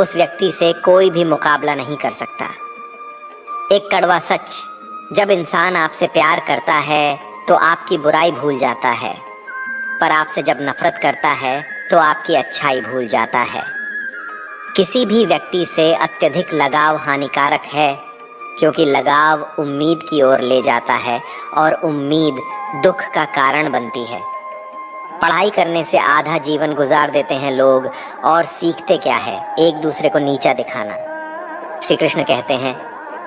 उस व्यक्ति से कोई भी मुकाबला नहीं कर सकता। एक कड़वा सच, जब इंसान आपसे प्यार करता है तो आपकी बुराई भूल जाता है, पर आपसे जब नफरत करता है तो आपकी अच्छाई भूल जाता है। किसी भी व्यक्ति से अत्यधिक लगाव हानिकारक है, क्योंकि लगाव उम्मीद की ओर ले जाता है और उम्मीद दुख का कारण बनती है। पढ़ाई करने से आधा जीवन गुजार देते हैं लोग, और सीखते क्या है? एक दूसरे को नीचा दिखाना। श्री कृष्ण कहते हैं,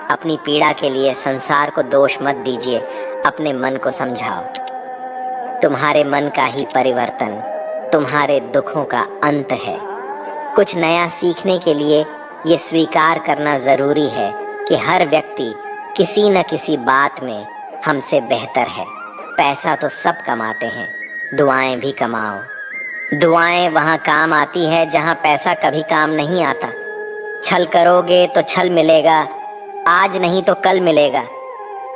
अपनी पीड़ा के लिए संसार को दोष मत दीजिए, अपने मन को समझाओ। तुम्हारे मन का ही परिवर्तन तुम्हारे दुखों का अंत है। कुछ नया सीखने के लिए ये स्वीकार करना जरूरी है कि हर व्यक्ति किसी न किसी बात में हमसे बेहतर है। पैसा तो सब कमाते हैं, दुआएं भी कमाओ। दुआएं वहाँ काम आती है जहाँ पैसा कभी काम नहीं आता। छल करोगे तो छल मिलेगा, आज नहीं तो कल मिलेगा।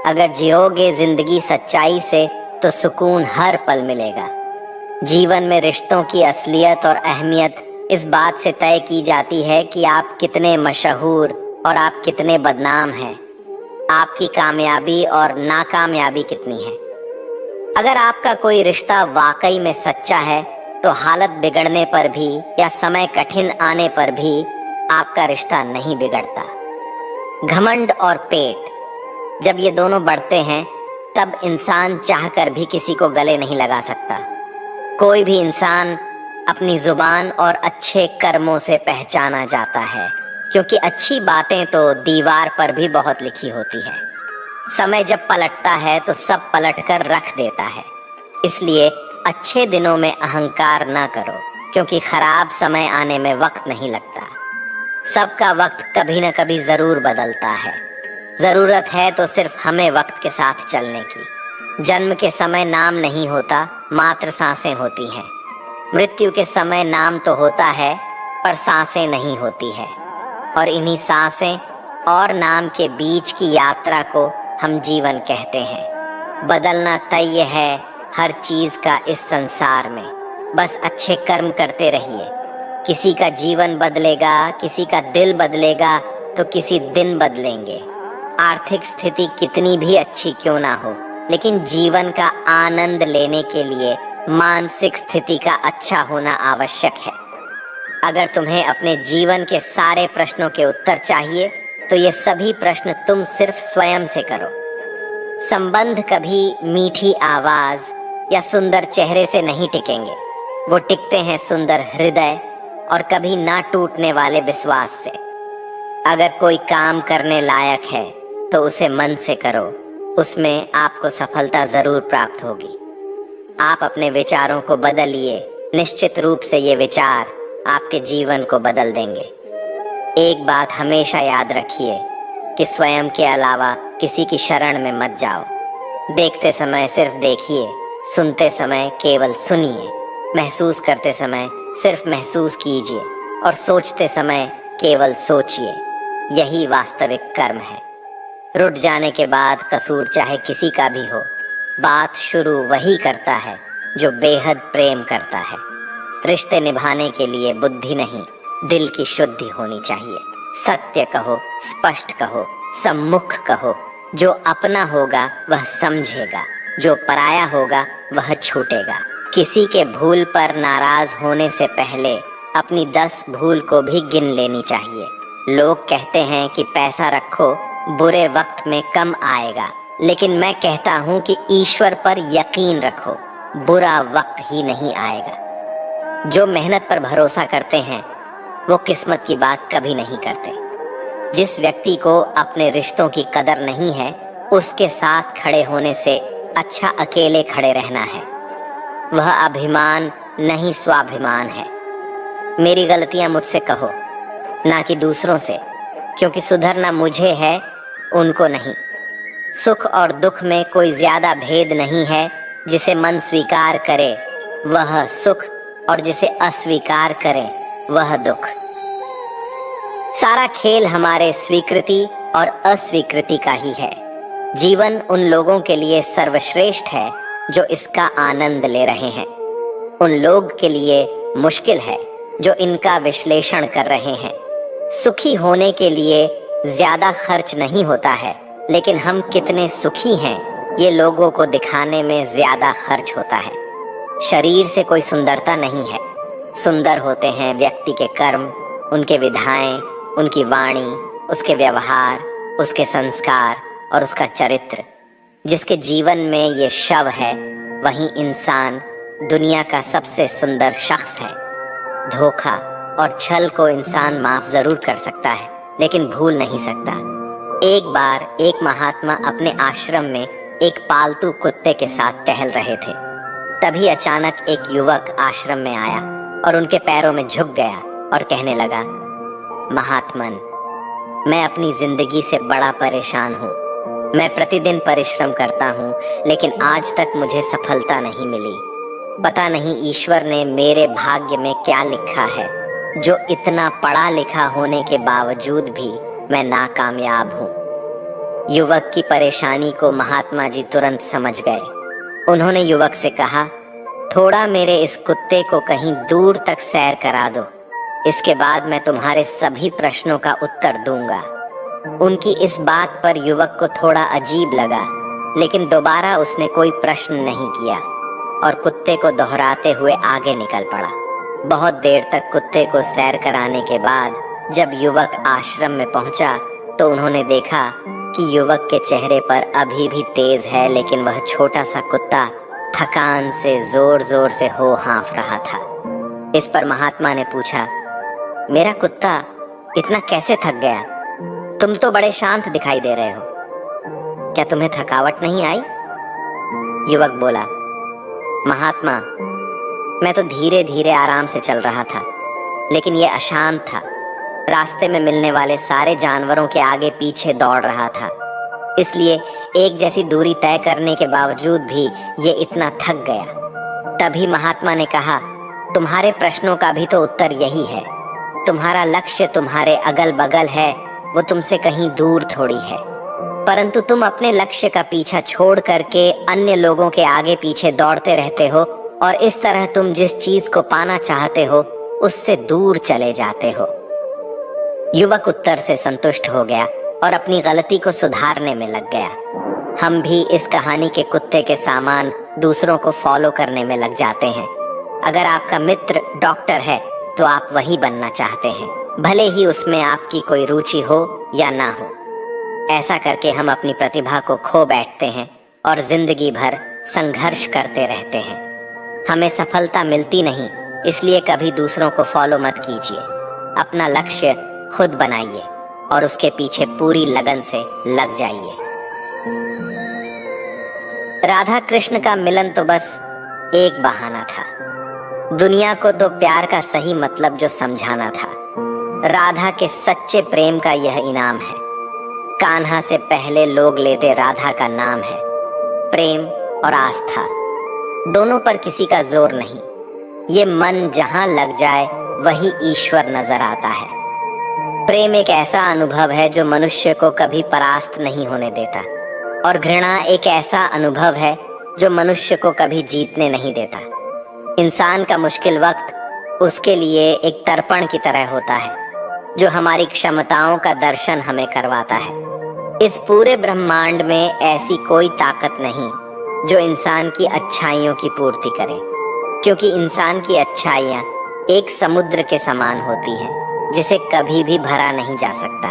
अगर जियोगे जिंदगी सच्चाई से तो सुकून हर पल मिलेगा। जीवन में रिश्तों की असलियत और अहमियत इस बात से तय की जाती है कि आप कितने मशहूर और आप कितने बदनाम हैं। आपकी कामयाबी और नाकामयाबी कितनी है। अगर आपका कोई रिश्ता वाकई में सच्चा है तो हालत बिगड़ने पर भी या समय कठिन आने पर भी आपका रिश्ता नहीं बिगड़ता। घमंड और पेट, जब ये दोनों बढ़ते हैं तब इंसान चाहकर भी किसी को गले नहीं लगा सकता। कोई भी इंसान अपनी जुबान और अच्छे कर्मों से पहचाना जाता है, क्योंकि अच्छी बातें तो दीवार पर भी बहुत लिखी होती है। समय जब पलटता है तो सब पलट कर रख देता है। इसलिए अच्छे दिनों में अहंकार ना करो, क्योंकि खराब समय आने में वक्त नहीं लगता। सबका वक्त कभी न कभी जरूर बदलता है। जरूरत है तो सिर्फ हमें वक्त के साथ चलने की। जन्म के समय नाम नहीं होता, मात्र सांसें होती हैं। मृत्यु के समय नाम तो होता है, पर सांसें नहीं होती है। और इन्हीं सांसें और नाम के बीच की यात्रा को हम जीवन कहते हैं। बदलना तय है हर चीज का इस संसार में। बस अच्छे कर्म करते रहिए। किसी का जीवन बदलेगा, किसी का दिल बदलेगा तो किसी दिन बदलेंगे। आर्थिक स्थिति कितनी भी अच्छी क्यों ना हो, लेकिन जीवन का आनंद लेने के लिए मानसिक स्थिति का अच्छा होना आवश्यक है। अगर तुम्हें अपने जीवन के सारे प्रश्नों के उत्तर चाहिए तो ये सभी प्रश्न तुम सिर्फ स्वयं से करो। संबंध कभी मीठी आवाज या सुंदर चेहरे से नहीं टिकेंगे, वो टिकते हैं सुंदर हृदय और कभी ना टूटने वाले विश्वास से। अगर कोई काम करने लायक है तो उसे मन से करो, उसमें आपको सफलता जरूर प्राप्त होगी। आप अपने विचारों को बदलिए, निश्चित रूप से ये विचार आपके जीवन को बदल देंगे। एक बात हमेशा याद रखिए कि स्वयं के अलावा किसी की शरण में मत जाओ। देखते समय सिर्फ देखिए, सुनते समय केवल सुनिए, महसूस करते समय सिर्फ महसूस कीजिए और सोचते समय केवल सोचिए। यही वास्तविक कर्म है। रुठ जाने के बाद कसूर चाहे किसी का भी हो, बात शुरू वही करता है जो बेहद प्रेम करता है। रिश्ते निभाने के लिए बुद्धि नहीं, दिल की शुद्धि होनी चाहिए। सत्य कहो, स्पष्ट कहो, सम्मुख कहो। जो अपना होगा वह समझेगा, जो पराया होगा वह छूटेगा। किसी के भूल पर नाराज होने से पहले अपनी 10 भूल को भी गिन लेनी चाहिए। लोग कहते हैं कि पैसा रखो, बुरे वक्त में कम आएगा, लेकिन मैं कहता हूँ कि ईश्वर पर यकीन रखो, बुरा वक्त ही नहीं आएगा। जो मेहनत पर भरोसा करते हैं वो किस्मत की बात कभी नहीं करते। जिस व्यक्ति को अपने रिश्तों की कदर नहीं है, उसके साथ खड़े होने से अच्छा अकेले खड़े रहना है। वह अभिमान नहीं स्वाभिमान है। मेरी गलतियां मुझसे कहो, ना कि दूसरों से, क्योंकि सुधरना मुझे है, उनको नहीं। सुख और दुख में कोई ज्यादा भेद नहीं है। जिसे मन स्वीकार करे वह सुख, और जिसे अस्वीकार करे वह दुख। सारा खेल हमारे स्वीकृति और अस्वीकृति का ही है। जीवन उन लोगों के लिए सर्वश्रेष्ठ है जो इसका आनंद ले रहे हैं। उन लोग के लिए मुश्किल है जो इनका विश्लेषण कर रहे हैं। सुखी होने के लिए ज्यादा खर्च नहीं होता है, लेकिन हम कितने सुखी हैं ये लोगों को दिखाने में ज्यादा खर्च होता है। शरीर से कोई सुंदरता नहीं है, सुंदर होते हैं व्यक्ति के कर्म, उनके विधाएं, उनकी वाणी, उसके व्यवहार, उसके संस्कार और उसका चरित्र। जिसके जीवन में ये शव है, वही इंसान दुनिया का सबसे सुंदर शख्स है। धोखा और छल को इंसान माफ जरूर कर सकता है, लेकिन भूल नहीं सकता। एक बार एक महात्मा अपने आश्रम में एक पालतू कुत्ते के साथ टहल रहे थे। तभी अचानक एक युवक आश्रम में आया और उनके पैरों में झुक गया और कहने लगा, महात्मन, मैं अपनी जिंदगी से बड़ा परेशान हूँ। मैं प्रतिदिन परिश्रम करता हूँ, लेकिन आज तक मुझे सफलता नहीं मिली। पता नहीं ईश्वर ने मेरे भाग्य में क्या लिखा है, जो इतना पढ़ा लिखा होने के बावजूद भी मैं नाकामयाब हूँ। युवक की परेशानी को महात्मा जी तुरंत समझ गए। उन्होंने युवक से कहा, थोड़ा मेरे इस कुत्ते को कहीं दूर तक सैर करा दो, इसके बाद मैं तुम्हारे सभी प्रश्नों का उत्तर दूंगा। उनकी इस बात पर युवक को थोड़ा अजीब लगा, लेकिन दोबारा उसने कोई प्रश्न नहीं किया और कुत्ते को दोहराते हुए आगे निकल पड़ा। बहुत देर तक कुत्ते को सैर कराने के बाद जब युवक आश्रम में पहुंचा तो उन्होंने देखा कि युवक के चेहरे पर अभी भी तेज है, लेकिन वह छोटा सा कुत्ता थकान से जोर जोर से हो हाँफ रहा था। इस पर महात्मा ने पूछा, मेरा कुत्ता इतना कैसे थक गया? तुम तो बड़े शांत दिखाई दे रहे हो, क्या तुम्हें थकावट नहीं आई? युवक बोला, महात्मा, मैं तो धीरे धीरे आराम से चल रहा था, लेकिन ये अशांत था। रास्ते में मिलने वाले सारे जानवरों के आगे पीछे दौड़ रहा था, इसलिए एक जैसी दूरी तय करने के बावजूद भी ये इतना थक गया। तभी महात्मा ने कहा, तुम्हारे प्रश्नों का भी तो उत्तर यही है। तुम्हारा लक्ष्य तुम्हारे अगल बगल है, वो तुमसे कहीं दूर थोड़ी है। परंतु तुम अपने लक्ष्य का पीछा छोड़ करके अन्य लोगों के आगे पीछे दौड़ते रहते हो और इस तरह तुम जिस चीज को पाना चाहते हो उससे दूर चले जाते हो। युवक उत्तर से संतुष्ट हो गया और अपनी गलती को सुधारने में लग गया। हम भी इस कहानी के कुत्ते के सामान दूसरों को फॉलो करने में लग जाते हैं। अगर आपका मित्र डॉक्टर है तो आप वही बनना चाहते हैं, भले ही उसमें आपकी कोई रुचि हो या ना हो। ऐसा करके हम अपनी प्रतिभा को खो बैठते हैं और जिंदगी भर संघर्ष करते रहते हैं। हमें सफलता मिलती नहीं, इसलिए कभी दूसरों को फॉलो मत कीजिए। अपना लक्ष्य खुद बनाइए और उसके पीछे पूरी लगन से लग जाइए। राधा कृष्ण का मिलन तो बस एक बहाना था। दुनिया को तो प्यार का सही मतलब जो समझाना था। राधा के सच्चे प्रेम का यह इनाम है। कान्हा से पहले लोग लेते राधा का नाम है। प्रेम और आस्था दोनों पर किसी का जोर नहीं। ये मन जहां लग जाए वही ईश्वर नजर आता है। प्रेम एक ऐसा अनुभव है जो मनुष्य को कभी परास्त नहीं होने देता, और घृणा एक ऐसा अनुभव है जो मनुष्य को कभी जीतने नहीं देता। इंसान का मुश्किल वक्त उसके लिए एक तर्पण की तरह होता है, जो हमारी क्षमताओं का दर्शन हमें करवाता है। इस पूरे ब्रह्मांड में ऐसी कोई ताकत नहीं जो इंसान की अच्छाइयों की पूर्ति करे, क्योंकि इंसान की अच्छाइयाँ एक समुद्र के समान होती हैं, जिसे कभी भी भरा नहीं जा सकता।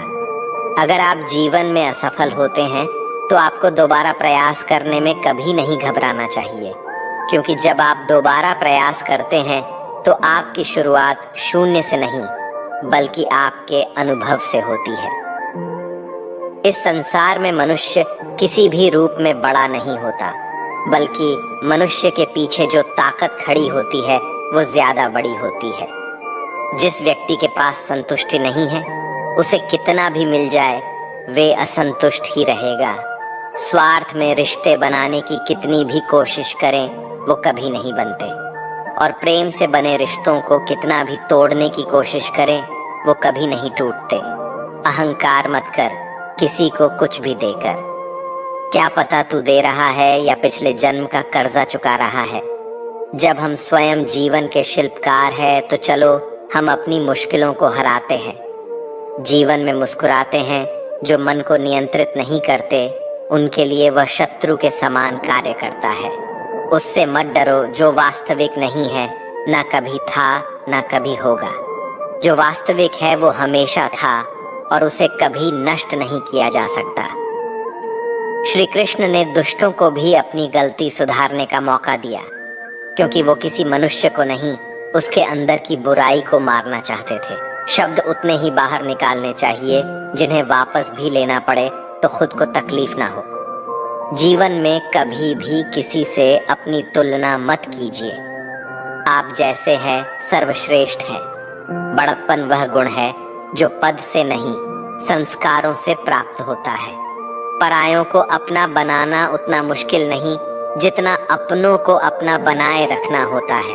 अगर आप जीवन में असफल होते हैं तो आपको दोबारा प्रयास करने में कभी नहीं घबराना चाहिए, क्योंकि जब आप दोबारा प्रयास करते हैं तो आपकी शुरुआत शून्य से नहीं, बल्कि आपके अनुभव से होती है। इस संसार में मनुष्य किसी भी रूप में बड़ा नहीं होता, बल्कि मनुष्य के पीछे जो ताकत खड़ी होती है वो ज्यादा बड़ी होती है। जिस व्यक्ति के पास संतुष्टि नहीं है, उसे कितना भी मिल जाए वे असंतुष्ट ही रहेगा। स्वार्थ में रिश्ते बनाने की कितनी भी कोशिश करें वो कभी नहीं बनते, और प्रेम से बने रिश्तों को कितना भी तोड़ने की कोशिश करें वो कभी नहीं टूटते। अहंकार मत कर किसी को कुछ भी देकर। क्या पता तू दे रहा है या पिछले जन्म का कर्जा चुका रहा है। जब हम स्वयं जीवन के शिल्पकार हैं तो चलो हम अपनी मुश्किलों को हराते हैं। जीवन में मुस्कुराते हैं। जो मन को नियंत्रित नहीं करते उनके लिए वह शत्रु के समान कार्य करता है। उससे मत डरो जो वास्तविक नहीं है, ना कभी था ना कभी होगा। जो वास्तविक है वो हमेशा था और उसे कभी नष्ट नहीं किया जा सकता। श्री कृष्ण ने दुष्टों को भी अपनी गलती सुधारने का मौका दिया, क्योंकि वो किसी मनुष्य को नहीं, उसके अंदर की बुराई को मारना चाहते थे। शब्द उतने ही बाहर निकालने चाहिए जिन्हें वापस भी लेना पड़े तो खुद को तकलीफ ना हो। जीवन में कभी भी किसी से अपनी तुलना मत कीजिए। आप जैसे हैं सर्वश्रेष्ठ हैं। बड़प्पन वह गुण है जो पद से नहीं, संस्कारों से प्राप्त होता है। परायों को अपना बनाना उतना मुश्किल नहीं जितना अपनों को अपना बनाए रखना होता है।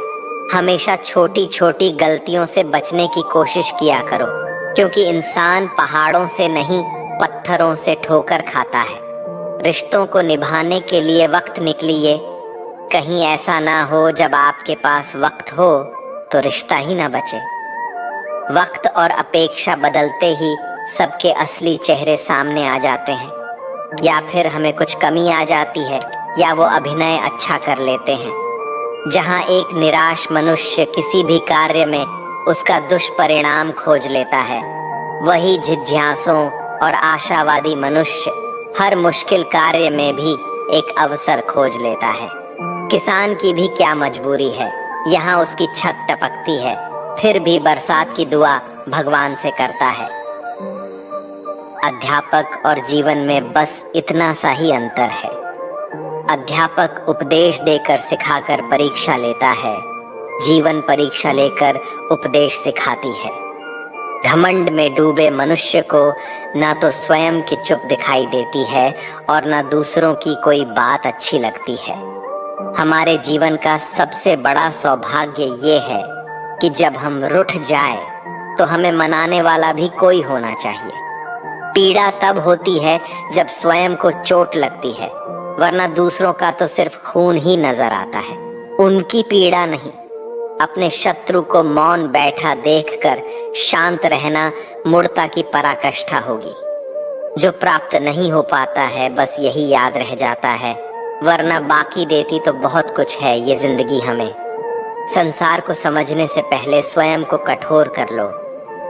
हमेशा छोटी छोटी गलतियों से बचने की कोशिश किया करो, क्योंकि इंसान पहाड़ों से नहीं पत्थरों से ठोकर खाता है। रिश्तों को निभाने के लिए वक्त निकालिए। कहीं ऐसा ना हो जब आपके पास वक्त हो तो रिश्ता ही ना बचे। वक्त और अपेक्षा बदलते ही सबके असली चेहरे सामने आ जाते हैं। या फिर हमें कुछ कमी आ जाती है या वो अभिनय अच्छा कर लेते हैं। जहाँ एक निराश मनुष्य किसी भी कार्य में उसका दुष्परिणाम खोज लेता है, वही जिज्ञासुओं और आशावादी मनुष्य हर मुश्किल कार्य में भी एक अवसर खोज लेता है। किसान की भी क्या मजबूरी है, यहाँ उसकी छत टपकती है, फिर भी बरसात की दुआ भगवान से करता है। अध्यापक और जीवन में बस इतना सा ही अंतर है। अध्यापक उपदेश देकर सिखाकर परीक्षा लेता है, जीवन परीक्षा लेकर उपदेश सिखाती है। घमंड में डूबे मनुष्य को ना तो स्वयं की चुप दिखाई देती है और ना दूसरों की कोई बात अच्छी लगती है। हमारे जीवन का सबसे बड़ा सौभाग्य ये है कि जब हम रुठ जाए तो हमें मनाने वाला भी कोई होना चाहिए। पीड़ा तब होती है जब स्वयं को चोट लगती है, वरना दूसरों का तो सिर्फ खून ही नजर आता है, उनकी पीड़ा नहीं। अपने शत्रु को मौन बैठा देखकर शांत रहना मूर्खता की पराकाष्ठा होगी। जो प्राप्त नहीं हो पाता है बस यही याद रह जाता है, वरना बाकी देती तो बहुत कुछ है ये जिंदगी हमें। संसार को समझने से पहले स्वयं को कठोर कर लो,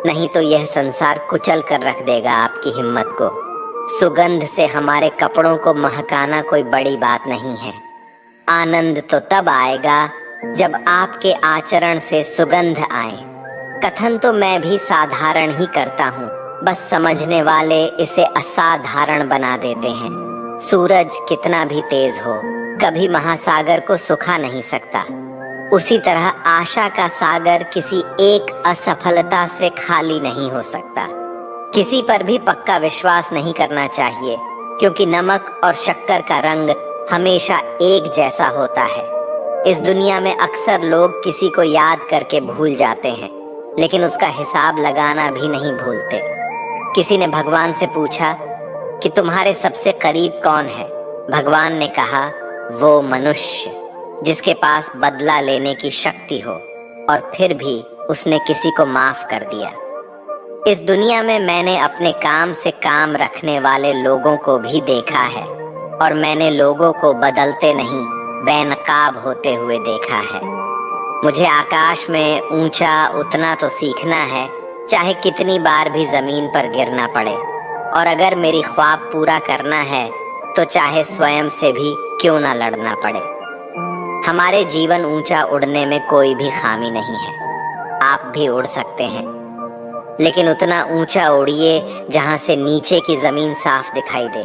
नहीं तो यह संसार कुचल कर रख देगा आपकी हिम्मत को। सुगंध से हमारे कपड़ों को महकाना कोई बड़ी बात नहीं है। आनंद तो तब आएगा जब आपके आचरण से सुगंध आए। कथन तो मैं भी साधारण ही करता हूँ, बस समझने वाले इसे असाधारण बना देते हैं। सूरज कितना भी तेज हो कभी महासागर को सुखा नहीं सकता। उसी तरह आशा का सागर किसी एक असफलता से खाली नहीं हो सकता। किसी पर भी पक्का विश्वास नहीं करना चाहिए, क्योंकि नमक और शक्कर का रंग हमेशा एक जैसा होता है। इस दुनिया में अक्सर लोग किसी को याद करके भूल जाते हैं, लेकिन उसका हिसाब लगाना भी नहीं भूलते। किसी ने भगवान से पूछा कि तुम्हारे सबसे करीब कौन है? भगवान ने कहा, वो मनुष्य जिसके पास बदला लेने की शक्ति हो और फिर भी उसने किसी को माफ कर दिया। इस दुनिया में मैंने अपने काम से काम रखने वाले लोगों को भी देखा है, और मैंने लोगों को बदलते नहीं बेनकाब होते हुए देखा है। मुझे आकाश में ऊंचा उतना तो सीखना है, चाहे कितनी बार भी जमीन पर गिरना पड़े। और अगर मेरी ख्वाब पूरा करना है तो चाहे स्वयं से भी क्यों ना लड़ना पड़े। हमारे जीवन ऊंचा उड़ने में कोई भी खामी नहीं है। आप भी उड़ सकते हैं, लेकिन उतना ऊंचा उड़िए जहां से नीचे की जमीन साफ दिखाई दे।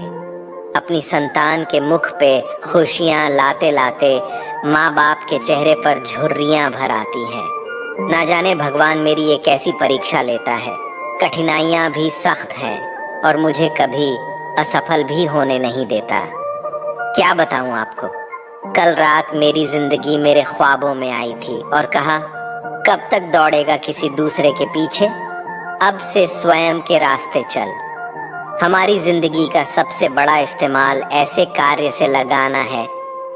अपनी संतान के मुख पे खुशियां लाते लाते माँ बाप के चेहरे पर झुर्रियां भर आती हैं। ना जाने भगवान मेरी ये कैसी परीक्षा लेता है। कठिनाइयां भी सख्त हैं और मुझे कभी असफल भी होने नहीं देता। क्या बताऊं आपको, कल रात मेरी जिंदगी मेरे ख्वाबों में आई थी और कहा, कब तक दौड़ेगा किसी दूसरे के पीछे, अब से स्वयं के रास्ते चल। हमारी जिंदगी का सबसे बड़ा इस्तेमाल ऐसे कार्य से लगाना है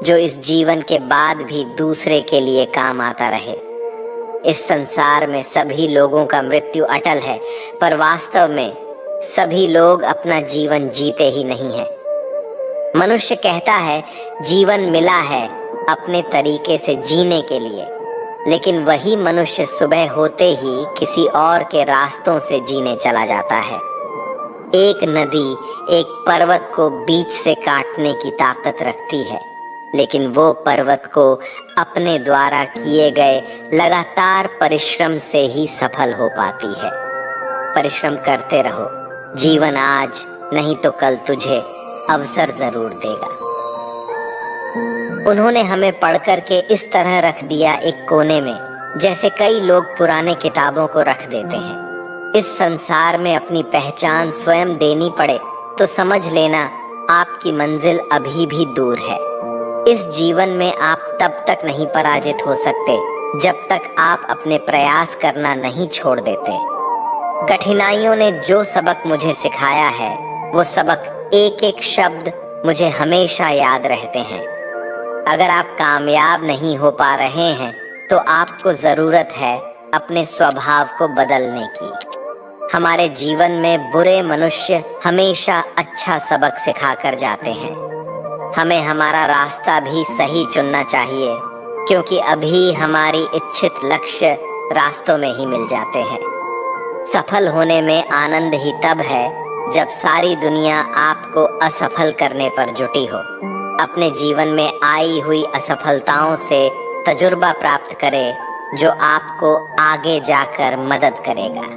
जो इस जीवन के बाद भी दूसरे के लिए काम आता रहे। इस संसार में सभी लोगों का मृत्यु अटल है, पर वास्तव में सभी लोग अपना जीवन जीते ही नहीं है। मनुष्य कहता है जीवन मिला है अपने तरीके से जीने के लिए, लेकिन वही मनुष्य सुबह होते ही किसी और के रास्तों से जीने चला जाता है। एक नदी एक पर्वत को बीच से काटने की ताकत रखती है, लेकिन वो पर्वत को अपने द्वारा किए गए लगातार परिश्रम से ही सफल हो पाती है। परिश्रम करते रहो, जीवन आज नहीं तो कल तुझे अवसर जरूर देगा। उन्होंने हमें पढ़कर के इस तरह रख दिया एक कोने में, जैसे कई लोग पुराने किताबों को रख देते हैं। इस संसार में अपनी पहचान स्वयं देनी पड़े तो समझ लेना आपकी मंजिल अभी भी दूर है। इस जीवन में आप तब तक नहीं पराजित हो सकते जब तक आप अपने प्रयास करना नहीं छोड़ देते। कठिनाइयों ने जो सबक मुझे सिखाया है, वो सबक एक एक शब्द मुझे हमेशा याद रहते हैं। अगर आप कामयाब नहीं हो पा रहे हैं तो आपको जरूरत है अपने स्वभाव को बदलने की। हमारे जीवन में बुरे मनुष्य हमेशा अच्छा सबक सिखा कर जाते हैं। हमें हमारा रास्ता भी सही चुनना चाहिए, क्योंकि अभी हमारी इच्छित लक्ष्य रास्तों में ही मिल जाते हैं। सफल होने में आनंद ही तब है जब सारी दुनिया आपको असफल करने पर जुटी हो। अपने जीवन में आई हुई असफलताओं से तजुर्बा प्राप्त करे जो आपको आगे जाकर मदद करेगा।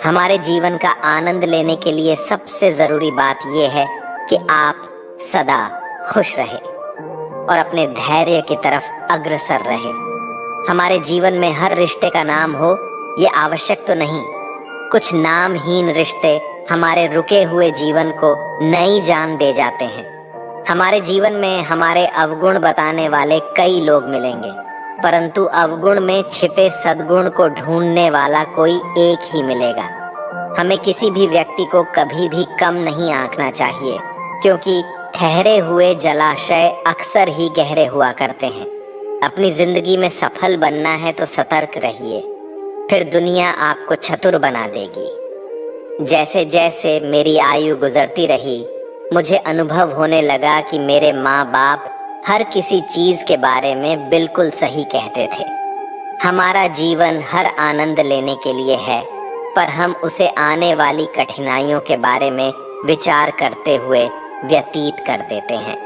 हमारे जीवन का आनंद लेने के लिए सबसे जरूरी बात यह है कि आप सदा खुश रहे और अपने धैर्य की तरफ अग्रसर रहे। हमारे जीवन में हर रिश्ते का नाम हो ये आवश्यक तो नहीं। कुछ नामहीन रिश्ते हमारे रुके हुए जीवन को नई जान दे जाते हैं। हमारे जीवन में हमारे अवगुण बताने वाले कई लोग मिलेंगे, परंतु अवगुण में छिपे सद्गुण को ढूंढने वाला कोई एक ही मिलेगा। हमें किसी भी व्यक्ति को कभी भी कम नहीं आंकना चाहिए, क्योंकि ठहरे हुए जलाशय अक्सर ही गहरे हुआ करते हैं। अपनी जिंदगी में सफल बनना है तो सतर्क रहिए, फिर दुनिया आपको चतुर बना देगी। जैसे जैसे मेरी आयु गुजरती रही, मुझे अनुभव होने लगा कि मेरे माँ बाप हर किसी चीज के बारे में बिल्कुल सही कहते थे। हमारा जीवन हर आनंद लेने के लिए है, पर हम उसे आने वाली कठिनाइयों के बारे में विचार करते हुए व्यतीत कर देते हैं।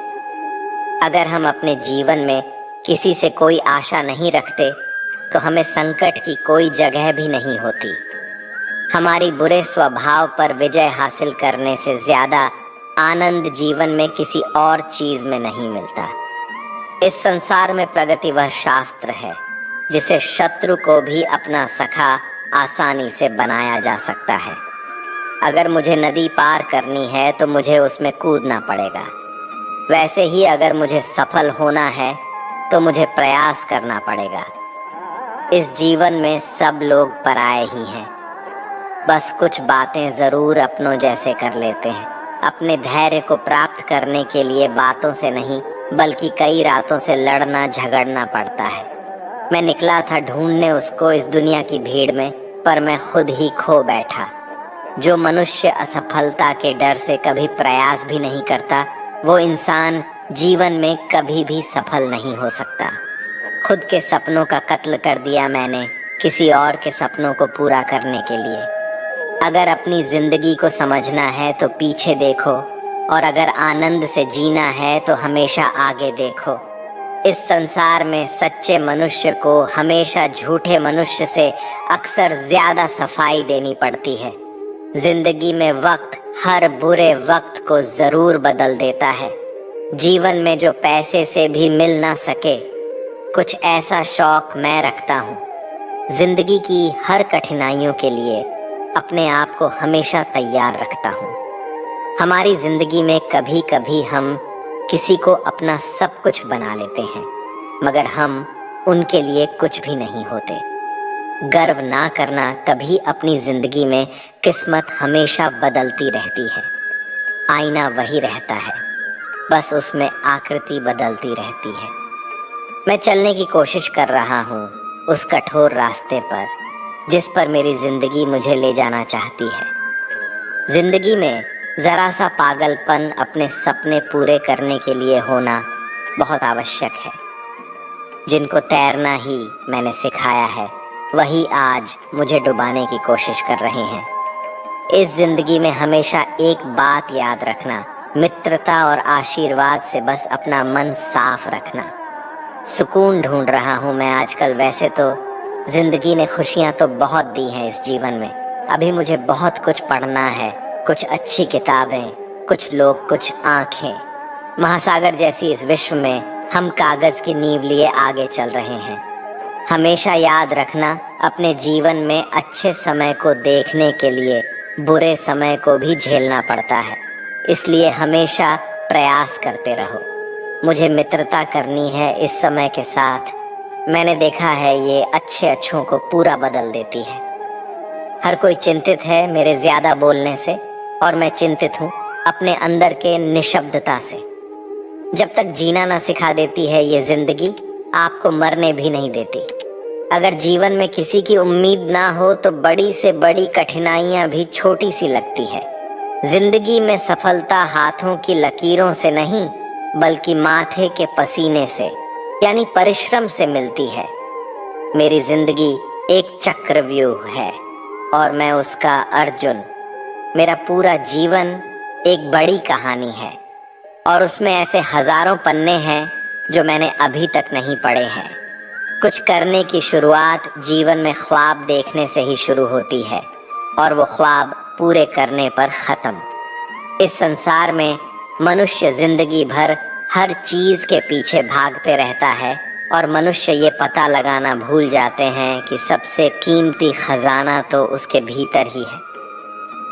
अगर हम अपने जीवन में किसी से कोई आशा नहीं रखते तो हमें संकट की कोई जगह भी नहीं होती। हमारी बुरे स्वभाव पर विजय हासिल करने से ज्यादा आनंद जीवन में किसी और चीज में नहीं मिलता। इस संसार में प्रगति वह शास्त्र है जिसे शत्रु को भी अपना सखा आसानी से बनाया जा सकता है। अगर मुझे नदी पार करनी है तो मुझे उसमें कूदना पड़ेगा। वैसे ही अगर मुझे सफल होना है तो मुझे प्रयास करना पड़ेगा। इस जीवन में सब लोग पराये ही हैं, बस कुछ बातें जरूर अपनों जैसे कर लेते हैं। अपने धैर्य को प्राप्त करने के लिए बातों से नहीं बल्कि कई रातों से लड़ना झगड़ना पड़ता है। मैं निकला था ढूंढने उसको इस दुनिया की भीड़ में, पर मैं खुद ही खो बैठा। जो मनुष्य असफलता के डर से कभी प्रयास भी नहीं करता, वो इंसान जीवन में कभी भी सफल नहीं हो सकता। खुद के सपनों का कत्ल कर दिया मैंने किसी और के सपनों को पूरा करने के लिए। अगर अपनी जिंदगी को समझना है तो पीछे देखो, और अगर आनंद से जीना है तो हमेशा आगे देखो। इस संसार में सच्चे मनुष्य को हमेशा झूठे मनुष्य से अक्सर ज्यादा सफाई देनी पड़ती है। जिंदगी में वक्त हर बुरे वक्त को जरूर बदल देता है। जीवन में जो पैसे से भी मिल ना सके, कुछ ऐसा शौक मैं रखता हूँ। जिंदगी की हर कठिनाइयों के लिए अपने आप को हमेशा तैयार रखता हूँ। हमारी जिंदगी में कभी कभी हम किसी को अपना सब कुछ बना लेते हैं, मगर हम उनके लिए कुछ भी नहीं होते। गर्व ना करना, कभी अपनी जिंदगी में किस्मत हमेशा बदलती रहती है। आईना वही रहता है, बस उसमें आकृति बदलती रहती है। मैं चलने की कोशिश कर रहा हूँ उस कठोर रास्ते पर जिस पर मेरी जिंदगी मुझे ले जाना चाहती है। जिंदगी में जरा सा पागलपन अपने सपने पूरे करने के लिए होना बहुत आवश्यक है। जिनको तैरना ही मैंने सिखाया है वही आज मुझे डुबाने की कोशिश कर रहे हैं। इस जिंदगी में हमेशा एक बात याद रखना, मित्रता और आशीर्वाद से बस अपना मन साफ रखना। सुकून ढूंढ रहा हूँ मैं आजकल। वैसे तो जिंदगी ने खुशियाँ तो बहुत दी हैं इस जीवन में, अभी मुझे बहुत कुछ पढ़ना है, कुछ अच्छी किताबें, कुछ लोग, कुछ आंखें। महासागर जैसी इस विश्व में हम कागज की नींव लिए आगे चल रहे हैं। हमेशा याद रखना, अपने जीवन में अच्छे समय को देखने के लिए बुरे समय को भी झेलना पड़ता है, इसलिए हमेशा प्रयास करते रहो। मुझे मित्रता करनी है इस समय के साथ। मैंने देखा है ये अच्छों को पूरा बदल देती है। हर कोई चिंतित है मेरे ज्यादा बोलने से और मैं चिंतित हूँ अपने अंदर के निशब्दता से। जब तक जीना ना सिखा देती है ये जिंदगी, आपको मरने भी नहीं देती। अगर जीवन में किसी की उम्मीद ना हो तो बड़ी से बड़ी कठिनाइयां भी छोटी सी लगती है। जिंदगी में सफलता हाथों की लकीरों से नहीं बल्कि माथे के पसीने से यानी परिश्रम से मिलती है। मेरी जिंदगी एक चक्रव्यूह है और मैं उसका अर्जुन। मेरा पूरा जीवन एक बड़ी कहानी है और उसमें ऐसे हजारों पन्ने हैं जो मैंने अभी तक नहीं पढ़े हैं। कुछ करने की शुरुआत जीवन में ख्वाब देखने से ही शुरू होती है और वो ख्वाब पूरे करने पर खत्म। इस संसार में मनुष्य जिंदगी भर हर चीज के पीछे भागते रहता है और मनुष्य ये पता लगाना भूल जाते हैं कि सबसे कीमती खजाना तो उसके भीतर ही है।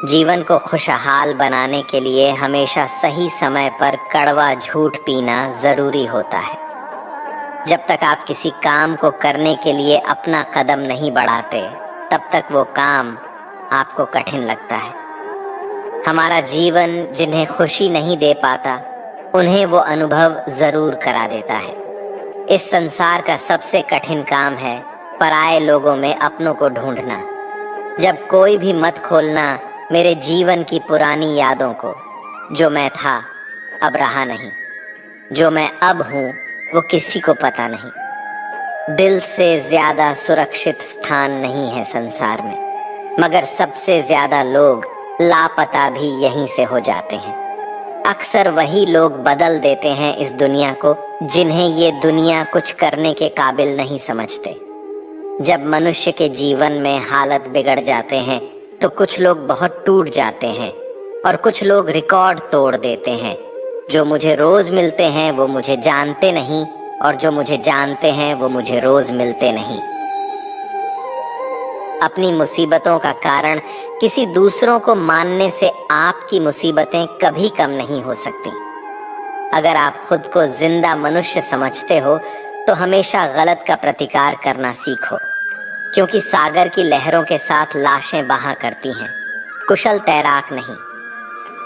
जीवन को खुशहाल बनाने के लिए हमेशा सही समय पर कड़वा झूठ पीना जरूरी होता है। जब तक आप किसी काम को करने के लिए अपना कदम नहीं बढ़ाते तब तक वो काम आपको कठिन लगता है। हमारा जीवन जिन्हें खुशी नहीं दे पाता उन्हें वो अनुभव जरूर करा देता है। इस संसार का सबसे कठिन काम है पराये लोगों में अपनों को ढूंढना। जब कोई भी मत खोलना मेरे जीवन की पुरानी यादों को। जो मैं था अब रहा नहीं, जो मैं अब हूँ वो किसी को पता नहीं। दिल से ज्यादा सुरक्षित स्थान नहीं है संसार में, मगर सबसे ज्यादा लोग लापता भी यहीं से हो जाते हैं। अक्सर वही लोग बदल देते हैं इस दुनिया को जिन्हें ये दुनिया कुछ करने के काबिल नहीं समझते। जब मनुष्य के जीवन में हालत बिगड़ जाते हैं तो कुछ लोग बहुत टूट जाते हैं और कुछ लोग रिकॉर्ड तोड़ देते हैं। जो मुझे रोज मिलते हैं वो मुझे जानते नहीं और जो मुझे जानते हैं वो मुझे रोज मिलते नहीं। अपनी मुसीबतों का कारण किसी दूसरों को मानने से आपकी मुसीबतें कभी कम नहीं हो सकती। अगर आप खुद को जिंदा मनुष्य समझते हो तो हमेशा गलत का प्रतिकार करना सीखो, क्योंकि सागर की लहरों के साथ लाशें बहा करती हैं, कुशल तैराक नहीं।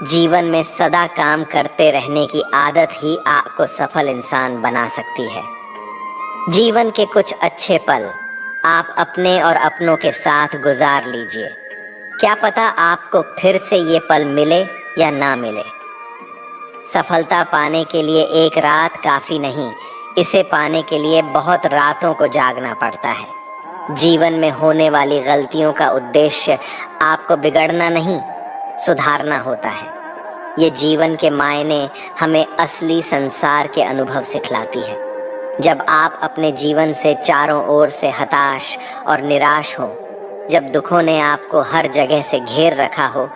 जीवन में सदा काम करते रहने की आदत ही आपको सफल इंसान बना सकती है। जीवन के कुछ अच्छे पल आप अपने और अपनों के साथ गुजार लीजिए। क्या पता आपको फिर से ये पल मिले या ना मिले। सफलता पाने के लिए एक रात काफी नहीं, इसे पाने के लिए बहुत रातों को जागना पड़ता है। जीवन में होने वाली गलतियों का उद्देश्य आपको बिगड़ना नहीं, सुधारना होता है। ये जीवन के मायने हमें असली संसार के अनुभव सिखलाती है। जब आप अपने जीवन से चारों ओर से हताश और निराश हो, जब दुखों ने आपको हर जगह से घेर रखा हो,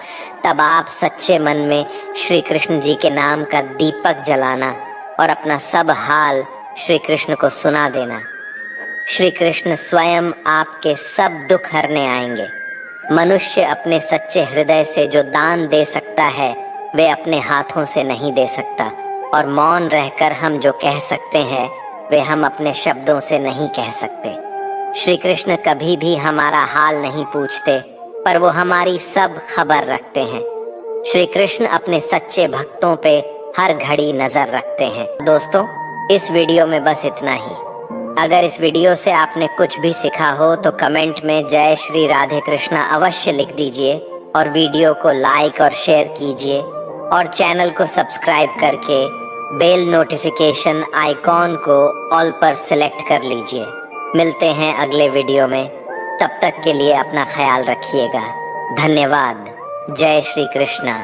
तब आप सच्चे मन में श्री कृष्ण जी के नाम का दीपक जलाना और अपना सब हाल श्री कृष्ण को सुना देना। श्री कृष्ण स्वयं आपके सब दुख हरने आएंगे। मनुष्य अपने सच्चे हृदय से जो दान दे सकता है वे अपने हाथों से नहीं दे सकता, और मौन रहकर हम जो कह सकते हैं वे हम अपने शब्दों से नहीं कह सकते। श्री कृष्ण कभी भी हमारा हाल नहीं पूछते, पर वो हमारी सब खबर रखते हैं। श्री कृष्ण अपने सच्चे भक्तों पे हर घड़ी नजर रखते हैं। दोस्तों, इस वीडियो में बस इतना ही। अगर इस वीडियो से आपने कुछ भी सीखा हो तो कमेंट में जय श्री राधे कृष्णा अवश्य लिख दीजिए और वीडियो को लाइक और शेयर कीजिए और चैनल को सब्सक्राइब करके बेल नोटिफिकेशन आइकॉन को ऑल पर सिलेक्ट कर लीजिए। मिलते हैं अगले वीडियो में, तब तक के लिए अपना ख्याल रखिएगा। धन्यवाद। जय श्री कृष्णा।